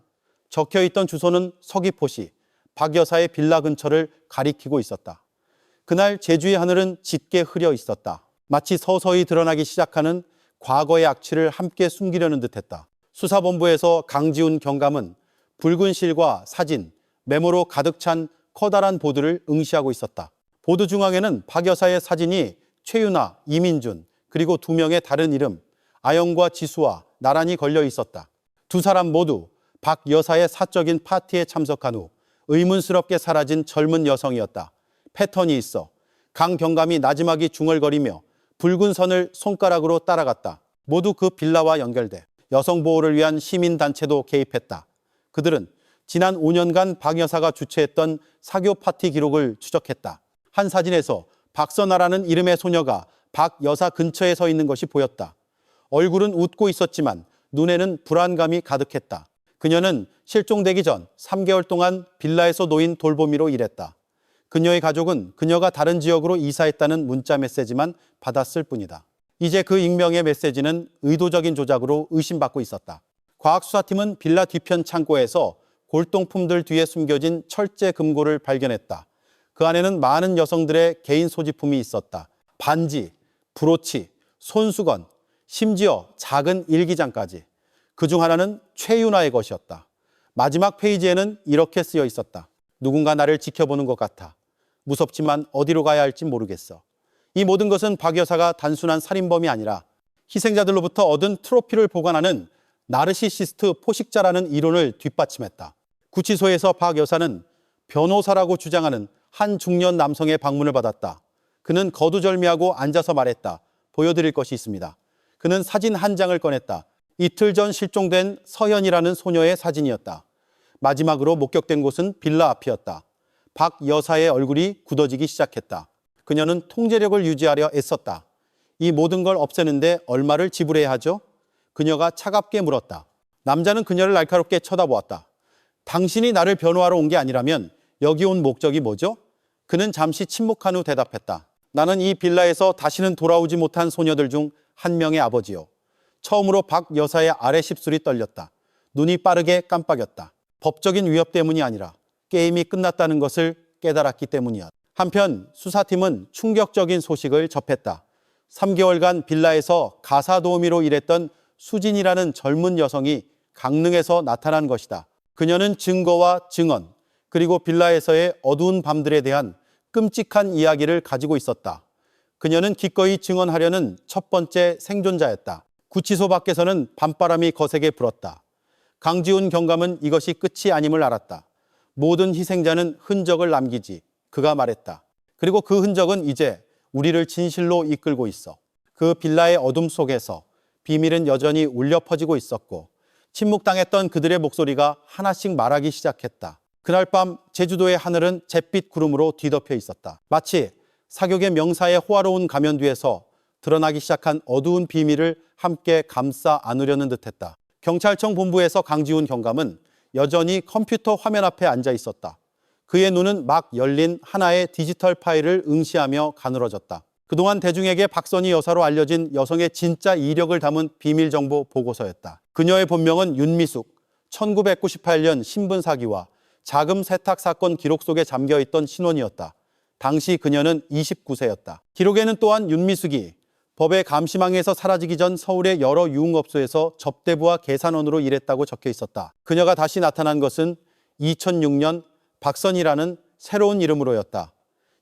적혀있던 주소는 서귀포시 박 여사의 빌라 근처를 가리키고 있었다. 그날 제주의 하늘은 짙게 흐려 있었다. 마치 서서히 드러나기 시작하는 과거의 악취를 함께 숨기려는 듯했다. 수사본부에서 강지훈 경감은 붉은 실과 사진, 메모로 가득 찬 커다란 보드를 응시하고 있었다. 보드 중앙에는 박 여사의 사진이 최윤아, 이민준, 그리고 2명의 다른 이름, 아영과 지수와 나란히 걸려 있었다. 두 사람 모두 박 여사의 사적인 파티에 참석한 후 의문스럽게 사라진 젊은 여성이었다. 패턴이 있어. 강 경감이 나지막이 중얼거리며 붉은 선을 손가락으로 따라갔다. 모두 그 빌라와 연결돼 여성 보호를 위한 시민단체도 개입했다. 그들은 지난 5년간 박 여사가 주최했던 사교 파티 기록을 추적했다. 한 사진에서 박선아라는 이름의 소녀가 박 여사 근처에 서 있는 것이 보였다. 얼굴은 웃고 있었지만 눈에는 불안감이 가득했다. 그녀는 실종되기 전 3개월 동안 빌라에서 노인 돌보미로 일했다. 그녀의 가족은 그녀가 다른 지역으로 이사했다는 문자 메시지만 받았을 뿐이다. 이제 그 익명의 메시지는 의도적인 조작으로 의심받고 있었다. 과학수사팀은 빌라 뒤편 창고에서 골동품들 뒤에 숨겨진 철제 금고를 발견했다. 그 안에는 많은 여성들의 개인 소지품이 있었다. 반지, 브로치, 손수건, 심지어 작은 일기장까지. 그중 하나는 최윤아의 것이었다. 마지막 페이지에는 이렇게 쓰여 있었다. 누군가 나를 지켜보는 것 같아. 무섭지만 어디로 가야 할지 모르겠어. 이 모든 것은 박 여사가 단순한 살인범이 아니라 희생자들로부터 얻은 트로피를 보관하는 나르시시스트 포식자라는 이론을 뒷받침했다. 구치소에서 박 여사는 변호사라고 주장하는 한 중년 남성의 방문을 받았다. 그는 거두절미하고 앉아서 말했다. 보여드릴 것이 있습니다. 그는 사진 한 장을 꺼냈다. 이틀 전 실종된 서현이라는 소녀의 사진이었다. 마지막으로 목격된 곳은 빌라 앞이었다. 박 여사의 얼굴이 굳어지기 시작했다. 그녀는 통제력을 유지하려 애썼다. 이 모든 걸 없애는데 얼마를 지불해야 하죠? 그녀가 차갑게 물었다. 남자는 그녀를 날카롭게 쳐다보았다. 당신이 나를 변호하러 온 게 아니라면 여기 온 목적이 뭐죠? 그는 잠시 침묵한 후 대답했다. 나는 이 빌라에서 다시는 돌아오지 못한 소녀들 중 한 명의 아버지요. 처음으로 박 여사의 아래 십술이 떨렸다. 눈이 빠르게 깜빡였다. 법적인 위협 때문이 아니라 게임이 끝났다는 것을 깨달았기 때문이었다. 한편 수사팀은 충격적인 소식을 접했다. 3개월간 빌라에서 가사 도우미로 일했던 수진이라는 젊은 여성이 강릉에서 나타난 것이다. 그녀는 증거와 증언, 그리고 빌라에서의 어두운 밤들에 대한 끔찍한 이야기를 가지고 있었다. 그녀는 기꺼이 증언하려는 첫 번째 생존자였다. 구치소 밖에서는 밤바람이 거세게 불었다. 강지훈 경감은 이것이 끝이 아님을 알았다. 모든 희생자는 흔적을 남기지. 그가 말했다. 그리고 그 흔적은 이제 우리를 진실로 이끌고 있어. 그 빌라의 어둠 속에서 비밀은 여전히 울려 퍼지고 있었고 침묵당했던 그들의 목소리가 하나씩 말하기 시작했다. 그날 밤 제주도의 하늘은 잿빛 구름으로 뒤덮여 있었다. 마치 사격의 명사의 호화로운 가면 뒤에서 드러나기 시작한 어두운 비밀을 함께 감싸 안으려는 듯했다. 경찰청 본부에서 강지훈 경감은 여전히 컴퓨터 화면 앞에 앉아 있었다. 그의 눈은 막 열린 하나의 디지털 파일을 응시하며 가늘어졌다. 그동안 대중에게 박선희 여사로 알려진 여성의 진짜 이력을 담은 비밀정보 보고서였다. 그녀의 본명은 윤미숙, 1998년 신분 사기와 자금 세탁 사건 기록 속에 잠겨있던 신원이었다. 당시 그녀는 29세였다. 기록에는 또한 윤미숙이 법의 감시망에서 사라지기 전 서울의 여러 유흥업소에서 접대부와 계산원으로 일했다고 적혀 있었다. 그녀가 다시 나타난 것은 2006년 박선희라는 새로운 이름으로였다.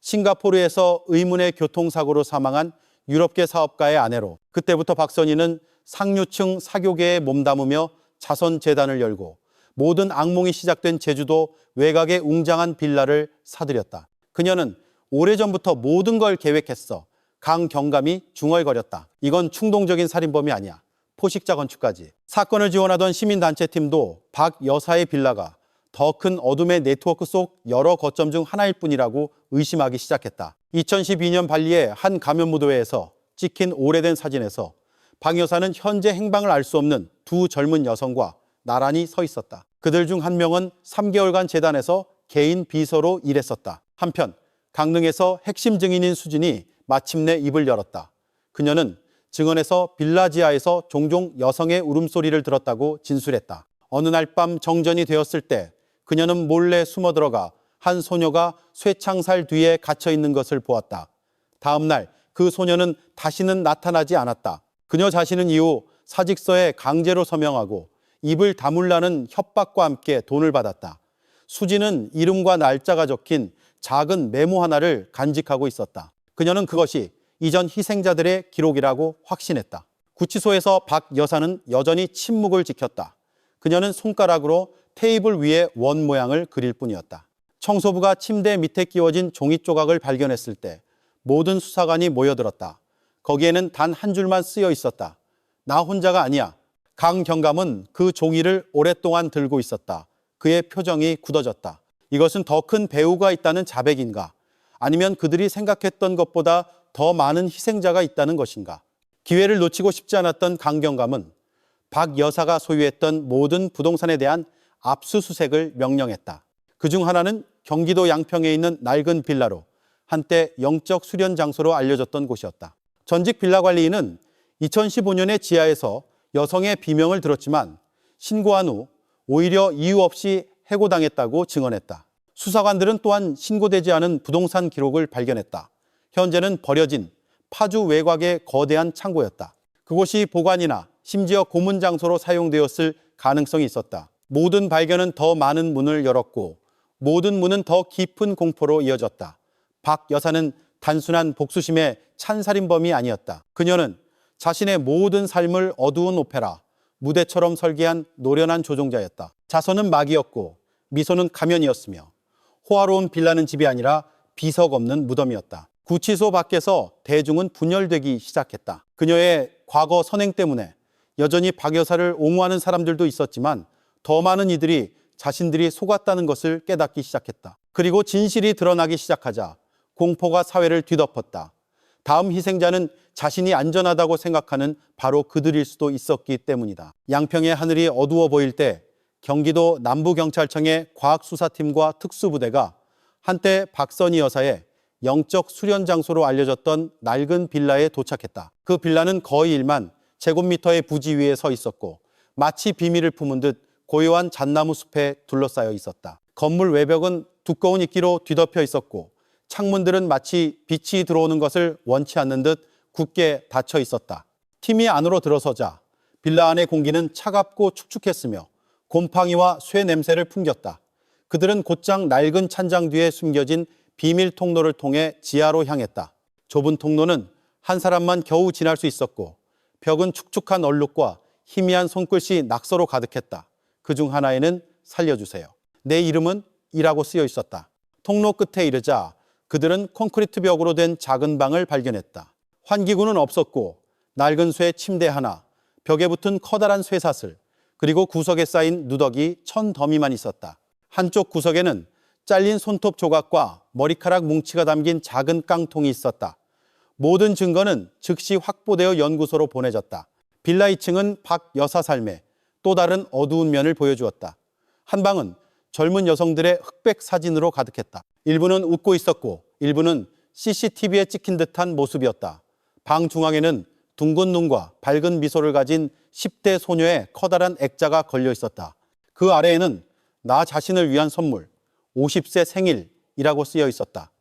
싱가포르에서 의문의 교통사고로 사망한 유럽계 사업가의 아내로 그때부터 박선희는 상류층 사교계에 몸담으며 자선재단을 열고 모든 악몽이 시작된 제주도 외곽의 웅장한 빌라를 사들였다. 그녀는 오래전부터 모든 걸 계획했어. 강 경감이 중얼거렸다. 이건 충동적인 살인범이 아니야. 포식자 건축까지. 사건을 지원하던 시민단체팀도 박 여사의 빌라가 더 큰 어둠의 네트워크 속 여러 거점 중 하나일 뿐이라고 의심하기 시작했다. 2012년 발리의 한 가면무도회에서 찍힌 오래된 사진에서 박 여사는 현재 행방을 알 수 없는 두 젊은 여성과 나란히 서 있었다. 그들 중 한 명은 3개월간 재단에서 개인 비서로 일했었다. 한편 강릉에서 핵심 증인인 수진이 마침내 입을 열었다. 그녀는 증언에서 빌라 지하에서 종종 여성의 울음소리를 들었다고 진술했다. 어느 날 밤 정전이 되었을 때 그녀는 몰래 숨어 들어가 한 소녀가 쇠창살 뒤에 갇혀 있는 것을 보았다. 다음 날 그 소녀는 다시는 나타나지 않았다. 그녀 자신은 이후 사직서에 강제로 서명하고 입을 다물라는 협박과 함께 돈을 받았다. 수지는 이름과 날짜가 적힌 작은 메모 하나를 간직하고 있었다. 그녀는 그것이 이전 희생자들의 기록이라고 확신했다. 구치소에서 박 여사는 여전히 침묵을 지켰다. 그녀는 손가락으로 테이블 위에 원 모양을 그릴 뿐이었다. 청소부가 침대 밑에 끼워진 종이 조각을 발견했을 때 모든 수사관이 모여들었다. 거기에는 단 한 줄만 쓰여 있었다. 나 혼자가 아니야. 강 경감은 그 종이를 오랫동안 들고 있었다. 그의 표정이 굳어졌다. 이것은 더 큰 배우가 있다는 자백인가? 아니면 그들이 생각했던 것보다 더 많은 희생자가 있다는 것인가? 기회를 놓치고 싶지 않았던 강 경감은 박 여사가 소유했던 모든 부동산에 대한 압수수색을 명령했다. 그중 하나는 경기도 양평에 있는 낡은 빌라로 한때 영적 수련 장소로 알려졌던 곳이었다. 전직 빌라 관리인은 2015년에 지하에서 여성의 비명을 들었지만 신고한 후 오히려 이유 없이 해고당했다고 증언했다. 수사관들은 또한 신고되지 않은 부동산 기록을 발견했다. 현재는 버려진 파주 외곽의 거대한 창고였다. 그곳이 보관이나 심지어 고문 장소로 사용되었을 가능성이 있었다. 모든 발견은 더 많은 문을 열었고 모든 문은 더 깊은 공포로 이어졌다. 박 여사는 단순한 복수심의 찬살인범이 아니었다. 그녀는 자신의 모든 삶을 어두운 오페라, 무대처럼 설계한 노련한 조종자였다. 자선은 막이었고 미소는 가면이었으며 호화로운 빌라는 집이 아니라 비석 없는 무덤이었다. 구치소 밖에서 대중은 분열되기 시작했다. 그녀의 과거 선행 때문에 여전히 박 여사를 옹호하는 사람들도 있었지만 더 많은 이들이 자신들이 속았다는 것을 깨닫기 시작했다. 그리고 진실이 드러나기 시작하자 공포가 사회를 뒤덮었다. 다음 희생자는 자신이 안전하다고 생각하는 바로 그들일 수도 있었기 때문이다. 양평의 하늘이 어두워 보일 때 경기도 남부경찰청의 과학수사팀과 특수부대가 한때 박선희 여사의 영적 수련 장소로 알려졌던 낡은 빌라에 도착했다. 그 빌라는 거의 1만 제곱미터의 부지 위에 서 있었고 마치 비밀을 품은 듯 고요한 잣나무 숲에 둘러싸여 있었다. 건물 외벽은 두꺼운 이끼로 뒤덮여 있었고 창문들은 마치 빛이 들어오는 것을 원치 않는 듯 굳게 닫혀 있었다. 팀이 안으로 들어서자 빌라 안의 공기는 차갑고 축축했으며 곰팡이와 쇠 냄새를 풍겼다. 그들은 곧장 낡은 찬장 뒤에 숨겨진 비밀 통로를 통해 지하로 향했다. 좁은 통로는 한 사람만 겨우 지날 수 있었고 벽은 축축한 얼룩과 희미한 손글씨 낙서로 가득했다. 그중 하나에는 살려주세요. 내 이름은 2라고 쓰여 있었다. 통로 끝에 이르자 그들은 콘크리트 벽으로 된 작은 방을 발견했다. 환기구는 없었고 낡은 쇠 침대 하나, 벽에 붙은 커다란 쇠사슬, 그리고 구석에 쌓인 누더기 1000더미만 있었다. 한쪽 구석에는 잘린 손톱 조각과 머리카락 뭉치가 담긴 작은 깡통이 있었다. 모든 증거는 즉시 확보되어 연구소로 보내졌다. 빌라 2층은 박 여사 삶의 또 다른 어두운 면을 보여주었다. 한 방은 젊은 여성들의 흑백 사진으로 가득했다. 일부는 웃고 있었고 일부는 CCTV에 찍힌 듯한 모습이었다. 방 중앙에는 둥근 눈과 밝은 미소를 가진 10대 소녀의 커다란 액자가 걸려 있었다. 그 아래에는 나 자신을 위한 선물, 50세 생일이라고 쓰여 있었다.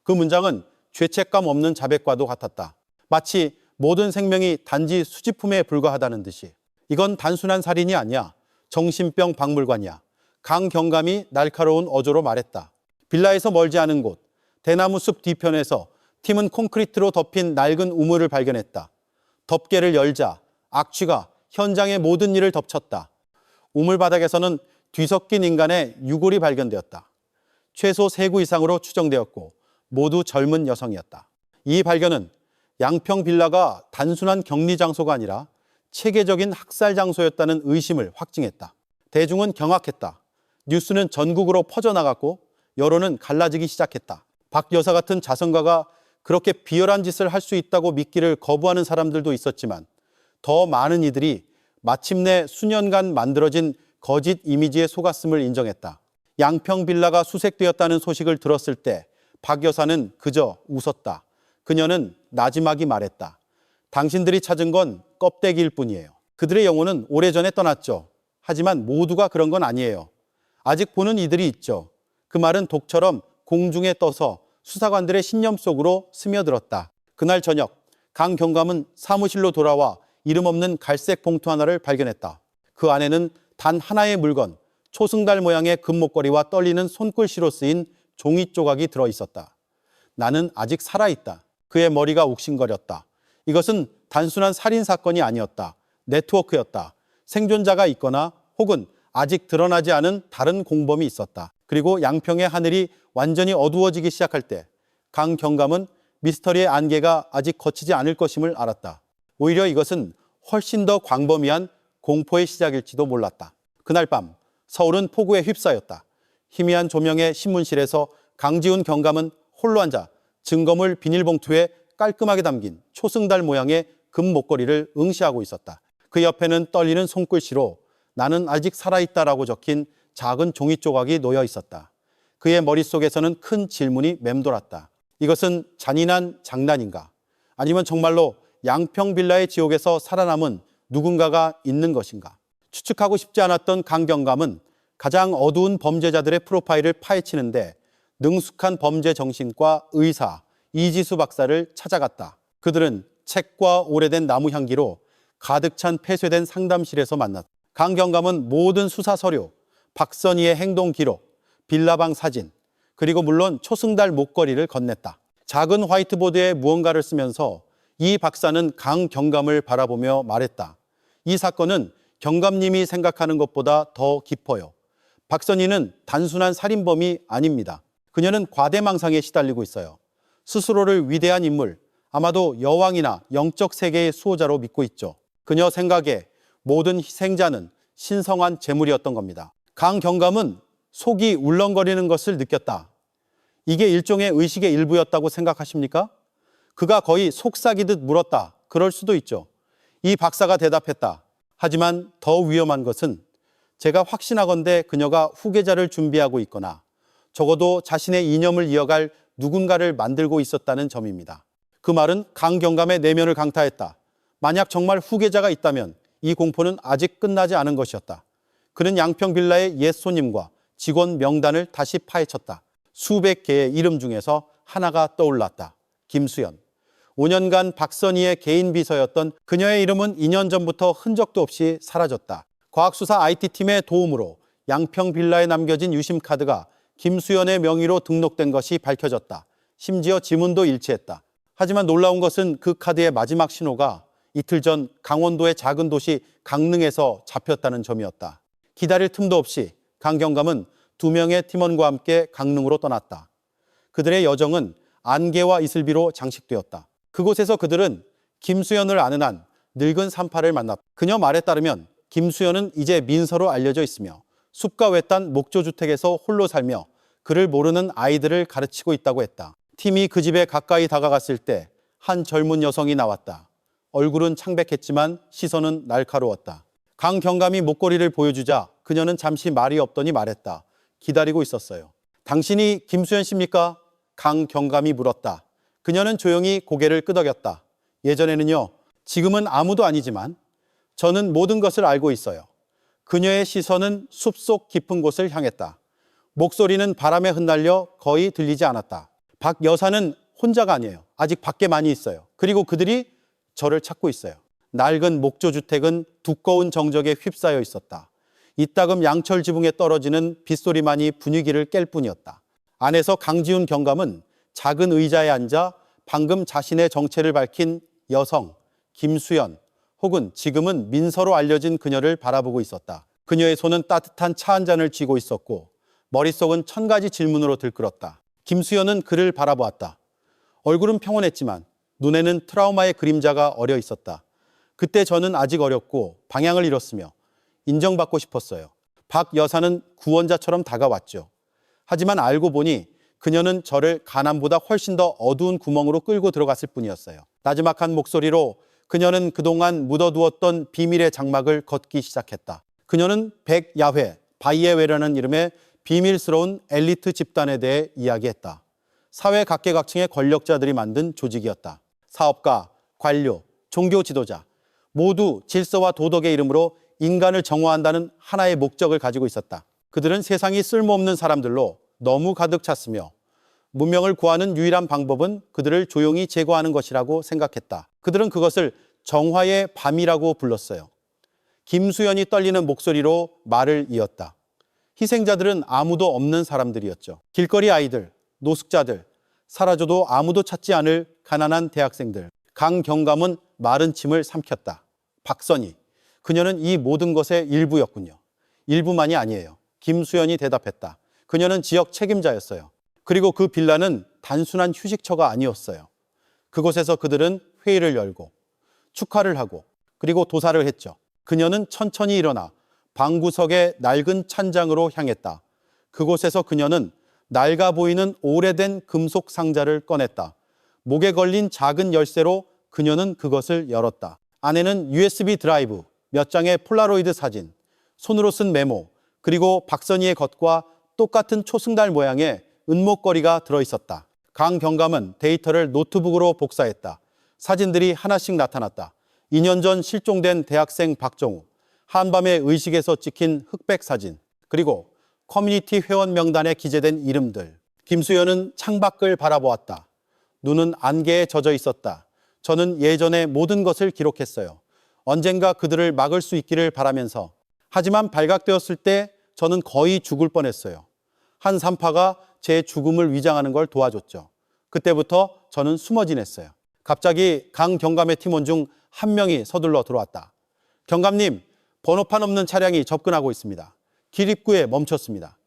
그 문장은 죄책감 없는 자백과도 같았다. 마치 모든 생명이 단지 수집품에 불과하다는 듯이. 이건 단순한 살인이 아니야. 정신병 박물관이야. 강경감이 날카로운 어조로 말했다. 빌라에서 멀지 않은 곳, 대나무 숲 뒤편에서 팀은 콘크리트로 덮인 낡은 우물을 발견했다. 덮개를 열자 악취가 현장의 모든 일을 덮쳤다. 우물 바닥에서는 뒤섞인 인간의 유골이 발견되었다. 최소 3구 이상으로 추정되었고 모두 젊은 여성이었다. 이 발견은 양평 빌라가 단순한 격리 장소가 아니라 체계적인 학살 장소였다는 의심을 확증했다. 대중은 경악했다. 뉴스는 전국으로 퍼져나갔고 여론은 갈라지기 시작했다. 박 여사 같은 자선가가 그렇게 비열한 짓을 할 수 있다고 믿기를 거부하는 사람들도 있었지만 더 많은 이들이 마침내 수년간 만들어진 거짓 이미지에 속았음을 인정했다. 양평 빌라가 수색되었다는 소식을 들었을 때 박 여사는 그저 웃었다. 그녀는 나지막이 말했다. 당신들이 찾은 건 껍데기일 뿐이에요. 그들의 영혼은 오래전에 떠났죠. 하지만 모두가 그런 건 아니에요. 아직 보는 이들이 있죠. 그 말은 독처럼 공중에 떠서 수사관들의 신념 속으로 스며들었다. 그날 저녁 강 경감은 사무실로 돌아와 이름 없는 갈색 봉투 하나를 발견했다. 그 안에는 단 하나의 물건, 초승달 모양의 금목걸이와 떨리는 손글씨로 쓰인 종이 조각이 들어있었다. 나는 아직 살아있다. 그의 머리가 욱신거렸다. 이것은 단순한 살인사건이 아니었다. 네트워크였다. 생존자가 있거나 혹은 아직 드러나지 않은 다른 공범이 있었다. 그리고 양평의 하늘이 완전히 어두워지기 시작할 때 강 경감은 미스터리의 안개가 아직 거치지 않을 것임을 알았다. 오히려 이것은 훨씬 더 광범위한 공포의 시작일지도 몰랐다. 그날 밤 서울은 폭우에 휩싸였다. 희미한 조명의 신문실에서 강지훈 경감은 홀로 앉아 증거물 비닐봉투에 깔끔하게 담긴 초승달 모양의 금 목걸이를 응시하고 있었다. 그 옆에는 떨리는 손글씨로 나는 아직 살아있다라고 적힌 작은 종이 조각이 놓여 있었다. 그의 머릿속에서는 큰 질문이 맴돌았다. 이것은 잔인한 장난인가? 아니면 정말로 양평 빌라의 지옥에서 살아남은 누군가가 있는 것인가? 추측하고 싶지 않았던 강 경감은 가장 어두운 범죄자들의 프로파일을 파헤치는데 능숙한 범죄 정신과 의사 이지수 박사를 찾아갔다. 그들은 책과 오래된 나무 향기로 가득 찬 폐쇄된 상담실에서 만났다. 강 경감은 모든 수사 서류, 박선희의 행동 기록, 빌라방 사진, 그리고 물론 초승달 목걸이를 건넸다. 작은 화이트보드에 무언가를 쓰면서 이 박사는 강 경감을 바라보며 말했다. 이 사건은 경감님이 생각하는 것보다 더 깊어요. 박선희는 단순한 살인범이 아닙니다. 그녀는 과대망상에 시달리고 있어요. 스스로를 위대한 인물, 아마도 여왕이나 영적 세계의 수호자로 믿고 있죠. 그녀 생각에 모든 희생자는 신성한 재물이었던 겁니다. 강 경감은 속이 울렁거리는 것을 느꼈다. 이게 일종의 의식의 일부였다고 생각하십니까? 그가 거의 속삭이듯 물었다. 그럴 수도 있죠. 이 박사가 대답했다. 하지만 더 위험한 것은 제가 확신하건대 그녀가 후계자를 준비하고 있거나 적어도 자신의 이념을 이어갈 누군가를 만들고 있었다는 점입니다. 그 말은 강 경감의 내면을 강타했다. 만약 정말 후계자가 있다면 이 공포는 아직 끝나지 않은 것이었다. 그는 양평 빌라의 옛 손님과 직원 명단을 다시 파헤쳤다. 수백 개의 이름 중에서 하나가 떠올랐다. 김수연. 5년간 박선희의 개인 비서였던 그녀의 이름은 2년 전부터 흔적도 없이 사라졌다. 과학수사 IT팀의 도움으로 양평 빌라에 남겨진 유심카드가 김수연의 명의로 등록된 것이 밝혀졌다. 심지어 지문도 일치했다. 하지만 놀라운 것은 그 카드의 마지막 신호가 이틀 전 강원도의 작은 도시 강릉에서 잡혔다는 점이었다. 기다릴 틈도 없이 강 경감은 2명의 팀원과 함께 강릉으로 떠났다. 그들의 여정은 안개와 이슬비로 장식되었다. 그곳에서 그들은 김수연을 아는 한 늙은 산파를 만났다. 그녀 말에 따르면 김수연은 이제 민서로 알려져 있으며 숲과 외딴 목조주택에서 홀로 살며 그를 모르는 아이들을 가르치고 있다고 했다. 팀이 그 집에 가까이 다가갔을 때 한 젊은 여성이 나왔다. 얼굴은 창백했지만 시선은 날카로웠다. 강경감이 목걸이를 보여주자 그녀는 잠시 말이 없더니 말했다. 기다리고 있었어요. 당신이 김수연 씨입니까? 강경감이 물었다. 그녀는 조용히 고개를 끄덕였다. 예전에는요. 지금은 아무도 아니지만 저는 모든 것을 알고 있어요. 그녀의 시선은 숲속 깊은 곳을 향했다. 목소리는 바람에 흩날려 거의 들리지 않았다. 박 여사는 혼자가 아니에요. 아직 밖에 많이 있어요. 그리고 그들이 저를 찾고 있어요. 낡은 목조주택은 두꺼운 정적에 휩싸여 있었다. 이따금 양철 지붕에 떨어지는 빗소리만이 분위기를 깰 뿐이었다. 안에서 강지훈 경감은 작은 의자에 앉아 방금 자신의 정체를 밝힌 여성, 김수연, 혹은 지금은 민서로 알려진 그녀를 바라보고 있었다. 그녀의 손은 따뜻한 차 한 잔을 쥐고 있었고 머릿속은 1000가지 질문으로 들끓었다. 김수연은 그를 바라보았다. 얼굴은 평온했지만 눈에는 트라우마의 그림자가 어려 있었다. 그때 저는 아직 어렸고 방향을 잃었으며 인정받고 싶었어요. 박 여사는 구원자처럼 다가왔죠. 하지만 알고 보니 그녀는 저를 가난보다 훨씬 더 어두운 구멍으로 끌고 들어갔을 뿐이었어요. 나지막한 목소리로 그녀는 그동안 묻어두었던 비밀의 장막을 걷기 시작했다. 그녀는 백야회, 바이에웨라는 이름의 비밀스러운 엘리트 집단에 대해 이야기했다. 사회 각계각층의 권력자들이 만든 조직이었다. 사업가, 관료, 종교 지도자 모두 질서와 도덕의 이름으로 인간을 정화한다는 하나의 목적을 가지고 있었다. 그들은 세상이 쓸모없는 사람들로 너무 가득 찼으며 문명을 구하는 유일한 방법은 그들을 조용히 제거하는 것이라고 생각했다. 그들은 그것을 정화의 밤이라고 불렀어요. 김수연이 떨리는 목소리로 말을 이었다. 희생자들은 아무도 없는 사람들이었죠. 길거리 아이들, 노숙자들, 사라져도 아무도 찾지 않을 가난한 대학생들. 강경감은 마른 침을 삼켰다. 박선희, 그녀는 이 모든 것의 일부였군요. 일부만이 아니에요. 김수연이 대답했다. 그녀는 지역 책임자였어요. 그리고 그 빌라는 단순한 휴식처가 아니었어요. 그곳에서 그들은 회의를 열고 축하를 하고 그리고 도사를 했죠. 그녀는 천천히 일어나 방구석의 낡은 찬장으로 향했다. 그곳에서 그녀는 낡아 보이는 오래된 금속 상자를 꺼냈다. 목에 걸린 작은 열쇠로 그녀는 그것을 열었다. 안에는 USB 드라이브, 몇 장의 폴라로이드 사진, 손으로 쓴 메모, 그리고 박선희의 것과 똑같은 초승달 모양의 은목걸이가 들어있었다. 강경감은 데이터를 노트북으로 복사했다. 사진들이 하나씩 나타났다. 2년 전 실종된 대학생 박정우, 한밤의 의식에서 찍힌 흑백 사진, 그리고 커뮤니티 회원 명단에 기재된 이름들. 김수연은 창밖을 바라보았다. 눈은 안개에 젖어 있었다. 저는 예전의 모든 것을 기록했어요. 언젠가 그들을 막을 수 있기를 바라면서. 하지만 발각되었을 때 저는 거의 죽을 뻔했어요. 한 산파가 제 죽음을 위장하는 걸 도와줬죠. 그때부터 저는 숨어 지냈어요. 갑자기 강경감의 팀원 중 한 명이 서둘러 들어왔다. 경감님, 번호판 없는 차량이 접근하고 있습니다. 길 입구에 멈췄습니다.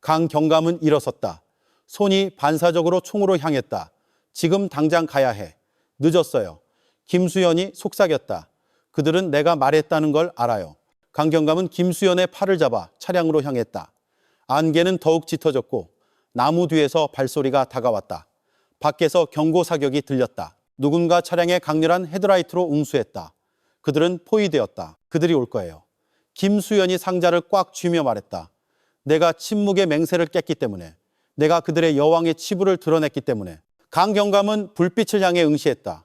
강경감은 일어섰다. 손이 반사적으로 총으로 향했다. 지금 당장 가야 해. 늦었어요. 김수연이 속삭였다. 그들은 내가 말했다는 걸 알아요. 강경감은 김수연의 팔을 잡아 차량으로 향했다. 안개는 더욱 짙어졌고 나무 뒤에서 발소리가 다가왔다. 밖에서 경고 사격이 들렸다. 누군가 차량에 강렬한 헤드라이트로 응수했다. 그들은 포위되었다. 그들이 올 거예요. 김수연이 상자를 꽉 쥐며 말했다. 내가 침묵의 맹세를 깼기 때문에, 내가 그들의 여왕의 치부를 드러냈기 때문에. 강경감은 불빛을 향해 응시했다.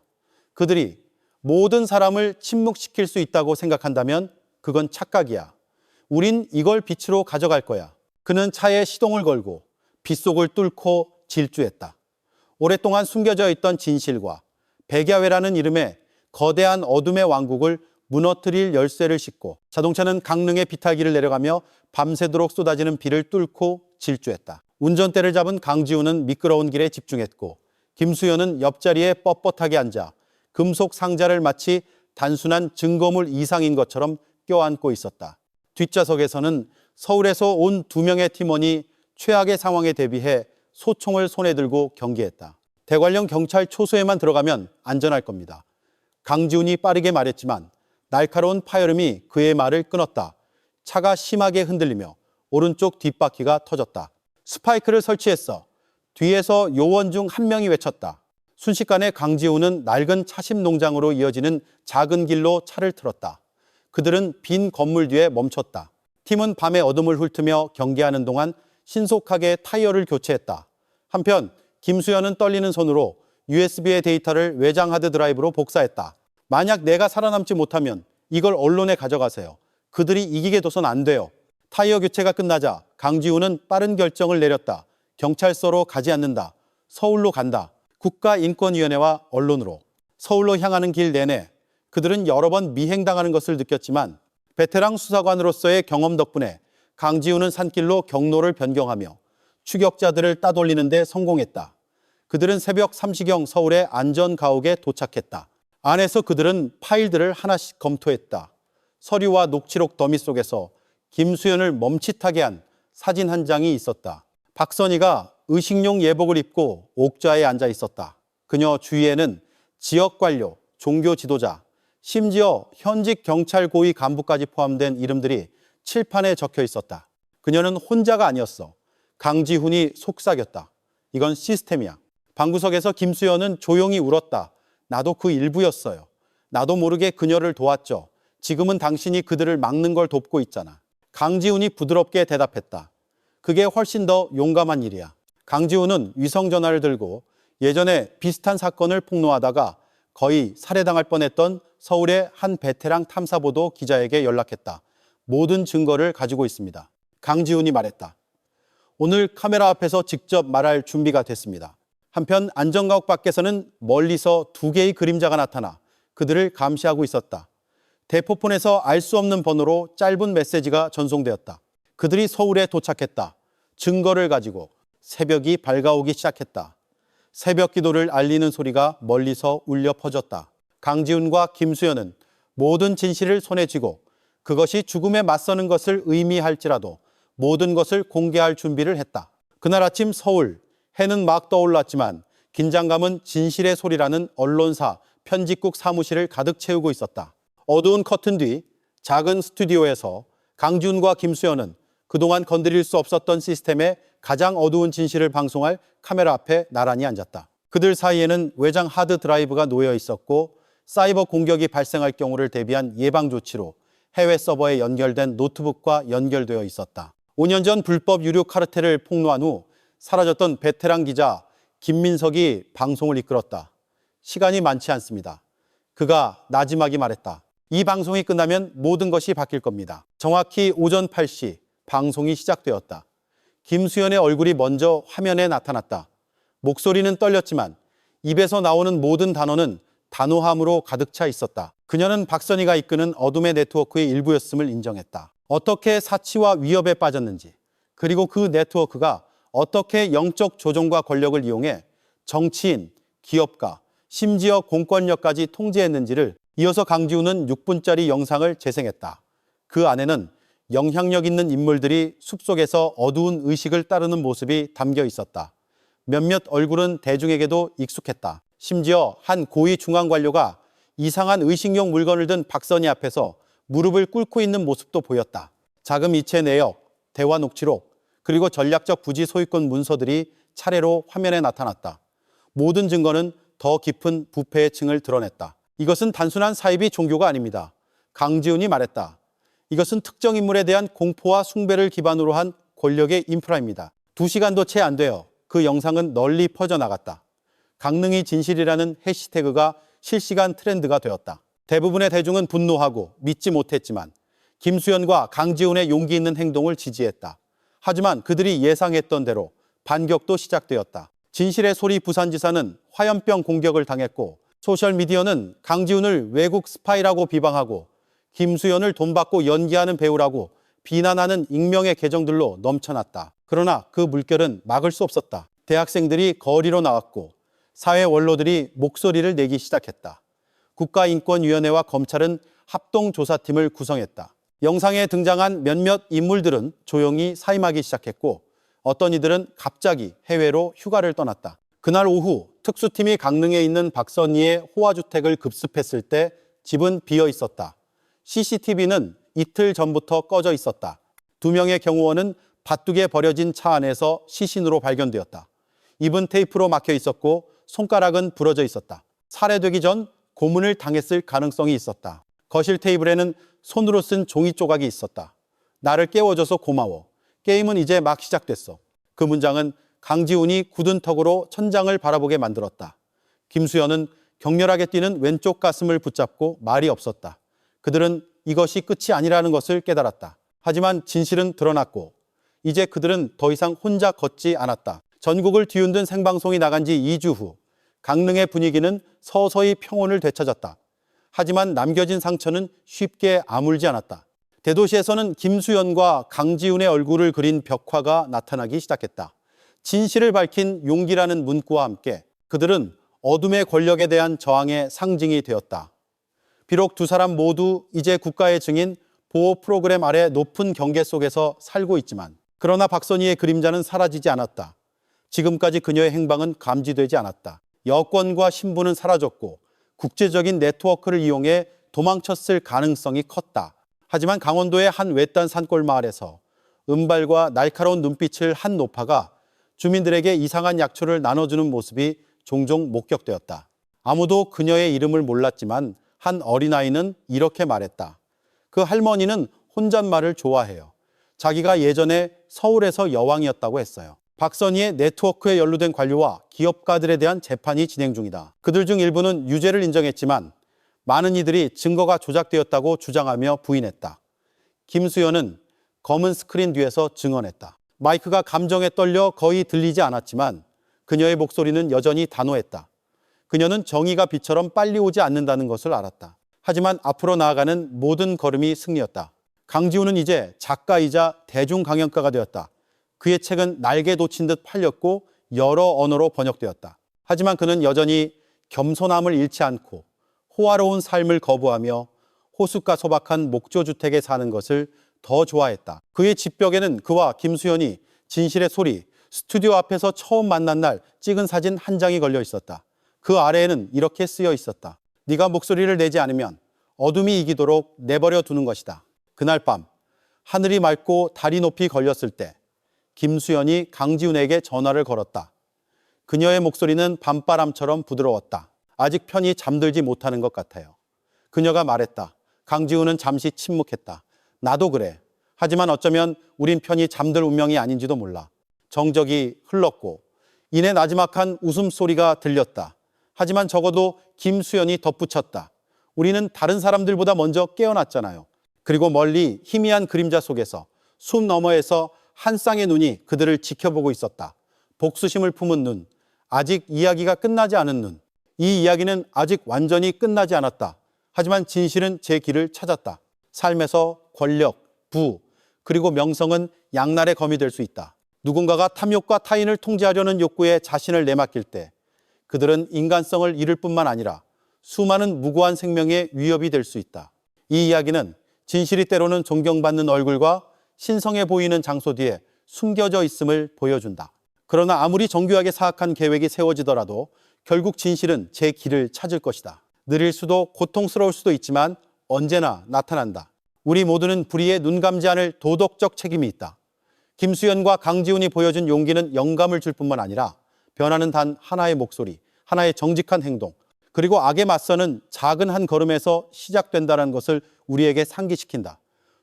그들이 모든 사람을 침묵시킬 수 있다고 생각한다면 그건 착각이야. 우린 이걸 빛으로 가져갈 거야. 그는 차에 시동을 걸고 빗속을 뚫고 질주했다. 오랫동안 숨겨져 있던 진실과 백야회라는 이름의 거대한 어둠의 왕국을 무너뜨릴 열쇠를 싣고 자동차는 강릉의 비탈길을 내려가며 밤새도록 쏟아지는 비를 뚫고 질주했다. 운전대를 잡은 강지훈은 미끄러운 길에 집중했고 김수연은 옆자리에 뻣뻣하게 앉아 금속 상자를 마치 단순한 증거물 이상인 것처럼 껴안고 있었다. 뒷좌석에서는 서울에서 온 2명의 팀원이 최악의 상황에 대비해 소총을 손에 들고 경기했다. 대관령 경찰 초소에만 들어가면 안전할 겁니다. 강지훈이 빠르게 말했지만 날카로운 파열음이 그의 말을 끊었다. 차가 심하게 흔들리며 오른쪽 뒷바퀴가 터졌다. 스파이크를 설치했어. 뒤에서 요원 중 한 명이 외쳤다. 순식간에 강지훈은 낡은 차심 농장으로 이어지는 작은 길로 차를 틀었다. 그들은 빈 건물 뒤에 멈췄다. 팀은 밤의 어둠을 훑으며 경계하는 동안 신속하게 타이어를 교체했다. 한편 김수현은 떨리는 손으로 USB의 데이터를 외장 하드 드라이브로 복사했다. 만약 내가 살아남지 못하면 이걸 언론에 가져가세요. 그들이 이기게 둬선 안 돼요. 타이어 교체가 끝나자 강지훈은 빠른 결정을 내렸다. 경찰서로 가지 않는다. 서울로 간다. 국가인권위원회와 언론으로. 서울로 향하는 길 내내 그들은 여러 번 미행당하는 것을 느꼈지만 베테랑 수사관으로서의 경험 덕분에 강지훈은 산길로 경로를 변경하며 추격자들을 따돌리는 데 성공했다. 그들은 새벽 3시경 서울의 안전가옥에 도착했다. 안에서 그들은 파일들을 하나씩 검토했다. 서류와 녹취록 더미 속에서 김수현을 멈칫하게 한 사진 한 장이 있었다. 박선희가 의식용 예복을 입고 옥좌에 앉아 있었다. 그녀 주위에는 지역 관료, 종교 지도자, 심지어 현직 경찰 고위 간부까지 포함된 이름들이 칠판에 적혀 있었다. 그녀는 혼자가 아니었어. 강지훈이 속삭였다. 이건 시스템이야. 방구석에서 김수현은 조용히 울었다. 나도 그 일부였어요. 나도 모르게 그녀를 도왔죠. 지금은 당신이 그들을 막는 걸 돕고 있잖아. 강지훈이 부드럽게 대답했다. 그게 훨씬 더 용감한 일이야. 강지훈은 위성전화를 들고 예전에 비슷한 사건을 폭로하다가 거의 살해당할 뻔했던 서울의 한 베테랑 탐사보도 기자에게 연락했다. 모든 증거를 가지고 있습니다. 강지훈이 말했다. 오늘 카메라 앞에서 직접 말할 준비가 됐습니다. 한편 안전가옥 밖에서는 멀리서 2개의 그림자가 나타나 그들을 감시하고 있었다. 대포폰에서 알 수 없는 번호로 짧은 메시지가 전송되었다. 그들이 서울에 도착했다. 증거를 가지고 새벽이 밝아오기 시작했다. 새벽 기도를 알리는 소리가 멀리서 울려 퍼졌다. 강지훈과 김수현은 모든 진실을 손에 쥐고 그것이 죽음에 맞서는 것을 의미할지라도 모든 것을 공개할 준비를 했다. 그날 아침 서울, 해는 막 떠올랐지만 긴장감은 진실의 소리라는 언론사 편집국 사무실을 가득 채우고 있었다. 어두운 커튼 뒤 작은 스튜디오에서 강지훈과 김수현은 그동안 건드릴 수 없었던 시스템의 가장 어두운 진실을 방송할 카메라 앞에 나란히 앉았다. 그들 사이에는 외장 하드 드라이브가 놓여 있었고 사이버 공격이 발생할 경우를 대비한 예방 조치로 해외 서버에 연결된 노트북과 연결되어 있었다. 5년 전 불법 유료 카르텔을 폭로한 후 사라졌던 베테랑 기자 김민석이 방송을 이끌었다. 시간이 많지 않습니다. 그가 나지막이 말했다. 이 방송이 끝나면 모든 것이 바뀔 겁니다. 정확히 오전 8시 방송이 시작되었다. 김수현의 얼굴이 먼저 화면에 나타났다. 목소리는 떨렸지만 입에서 나오는 모든 단어는 단호함으로 가득 차 있었다. 그녀는 박선희가 이끄는 어둠의 네트워크의 일부였음을 인정했다. 어떻게 사치와 위협에 빠졌는지, 그리고 그 네트워크가 어떻게 영적 조종과 권력을 이용해 정치인, 기업가, 심지어 공권력까지 통제했는지를 이어서 강지훈은 6분짜리 영상을 재생했다. 그 안에는 영향력 있는 인물들이 숲속에서 어두운 의식을 따르는 모습이 담겨 있었다. 몇몇 얼굴은 대중에게도 익숙했다. 심지어 한 고위 중앙 관료가 이상한 의식용 물건을 든 박선희 앞에서 무릎을 꿇고 있는 모습도 보였다. 자금 이체 내역, 대화 녹취록, 그리고 전략적 부지 소유권 문서들이 차례로 화면에 나타났다. 모든 증거는 더 깊은 부패의 층을 드러냈다. 이것은 단순한 사이비 종교가 아닙니다. 강지훈이 말했다. 이것은 특정 인물에 대한 공포와 숭배를 기반으로 한 권력의 인프라입니다. 2시간도 채 안 돼요. 그 영상은 널리 퍼져나갔다. 강릉이 진실이라는 해시태그가 실시간 트렌드가 되었다. 대부분의 대중은 분노하고 믿지 못했지만 김수현과 강지훈의 용기 있는 행동을 지지했다. 하지만 그들이 예상했던 대로 반격도 시작되었다. 진실의 소리 부산지사는 화염병 공격을 당했고 소셜미디어는 강지훈을 외국 스파이라고 비방하고 김수현을 돈 받고 연기하는 배우라고 비난하는 익명의 계정들로 넘쳐났다. 그러나 그 물결은 막을 수 없었다. 대학생들이 거리로 나왔고 사회 원로들이 목소리를 내기 시작했다. 국가인권위원회와 검찰은 합동조사팀을 구성했다. 영상에 등장한 몇몇 인물들은 조용히 사임하기 시작했고 어떤 이들은 갑자기 해외로 휴가를 떠났다. 그날 오후 특수팀이 강릉에 있는 박선희의 호화주택을 급습했을 때 집은 비어 있었다. CCTV는 이틀 전부터 꺼져 있었다. 2명의 경호원은 밭둑에 버려진 차 안에서 시신으로 발견되었다. 입은 테이프로 막혀 있었고 손가락은 부러져 있었다. 살해되기 전 고문을 당했을 가능성이 있었다. 거실 테이블에는 손으로 쓴 종이 조각이 있었다. 나를 깨워줘서 고마워. 게임은 이제 막 시작됐어. 그 문장은 강지훈이 굳은 턱으로 천장을 바라보게 만들었다. 김수현은 격렬하게 뛰는 왼쪽 가슴을 붙잡고 말이 없었다. 그들은 이것이 끝이 아니라는 것을 깨달았다. 하지만 진실은 드러났고 이제 그들은 더 이상 혼자 걷지 않았다. 전국을 뒤흔든 생방송이 나간 지 2주 후 강릉의 분위기는 서서히 평온을 되찾았다. 하지만 남겨진 상처는 쉽게 아물지 않았다. 대도시에서는 김수현과 강지훈의 얼굴을 그린 벽화가 나타나기 시작했다. 진실을 밝힌 용기라는 문구와 함께 그들은 어둠의 권력에 대한 저항의 상징이 되었다. 비록 두 사람 모두 이제 국가의 증인 보호 프로그램 아래 높은 경계 속에서 살고 있지만 그러나 박선희의 그림자는 사라지지 않았다. 지금까지 그녀의 행방은 감지되지 않았다. 여권과 신분은 사라졌고 국제적인 네트워크를 이용해 도망쳤을 가능성이 컸다. 하지만 강원도의 한 외딴 산골 마을에서 은발과 날카로운 눈빛을 한 노파가 주민들에게 이상한 약초를 나눠주는 모습이 종종 목격되었다. 아무도 그녀의 이름을 몰랐지만 한 어린아이는 이렇게 말했다. 그 할머니는 혼잣말을 좋아해요. 자기가 예전에 서울에서 여왕이었다고 했어요. 박선희의 네트워크에 연루된 관료와 기업가들에 대한 재판이 진행 중이다. 그들 중 일부는 유죄를 인정했지만 많은 이들이 증거가 조작되었다고 주장하며 부인했다. 김수현은 검은 스크린 뒤에서 증언했다. 마이크가 감정에 떨려 거의 들리지 않았지만 그녀의 목소리는 여전히 단호했다. 그녀는 정의가 비처럼 빨리 오지 않는다는 것을 알았다. 하지만 앞으로 나아가는 모든 걸음이 승리였다. 강지훈은 이제 작가이자 대중강연가가 되었다. 그의 책은 날개 돋친 듯 팔렸고 여러 언어로 번역되었다. 하지만 그는 여전히 겸손함을 잃지 않고 호화로운 삶을 거부하며 호숫가 소박한 목조주택에 사는 것을 더 좋아했다. 그의 집벽에는 그와 김수현이 진실의 소리, 스튜디오 앞에서 처음 만난 날 찍은 사진 한 장이 걸려 있었다. 그 아래에는 이렇게 쓰여 있었다. 네가 목소리를 내지 않으면 어둠이 이기도록 내버려 두는 것이다. 그날 밤 하늘이 맑고 달이 높이 걸렸을 때 김수현이 강지훈에게 전화를 걸었다. 그녀의 목소리는 밤바람처럼 부드러웠다. 아직 편히 잠들지 못하는 것 같아요. 그녀가 말했다. 강지훈은 잠시 침묵했다. 나도 그래. 하지만 어쩌면 우린 편히 잠들 운명이 아닌지도 몰라. 정적이 흘렀고 이내 나지막한 웃음소리가 들렸다. 하지만 적어도 김수현이 덧붙였다. 우리는 다른 사람들보다 먼저 깨어났잖아요. 그리고 멀리 희미한 그림자 속에서 숨 너머에서 한 쌍의 눈이 그들을 지켜보고 있었다. 복수심을 품은 눈, 아직 이야기가 끝나지 않은 눈. 이 이야기는 아직 완전히 끝나지 않았다. 하지만 진실은 제 길을 찾았다. 삶에서 권력, 부, 그리고 명성은 양날의 검이 될 수 있다. 누군가가 탐욕과 타인을 통제하려는 욕구에 자신을 내맡길 때 그들은 인간성을 잃을 뿐만 아니라 수많은 무고한 생명의 위협이 될 수 있다. 이 이야기는 진실이 때로는 존경받는 얼굴과 신성해 보이는 장소 뒤에 숨겨져 있음을 보여준다. 그러나 아무리 정교하게 사악한 계획이 세워지더라도 결국 진실은 제 길을 찾을 것이다. 느릴 수도 고통스러울 수도 있지만 언제나 나타난다. 우리 모두는 불의에 눈 감지 않을 도덕적 책임이 있다. 김수현과 강지훈이 보여준 용기는 영감을 줄 뿐만 아니라 변하는 단 하나의 목소리, 하나의 정직한 행동, 그리고 악에 맞서는 작은 한 걸음에서 시작된다는 것을 우리에게 상기시킨다.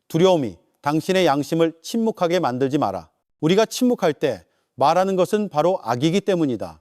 두려움이 당신의 양심을 침묵하게 만들지 마라. 우리가 침묵할 때 말하는 것은 바로 악이기 때문이다.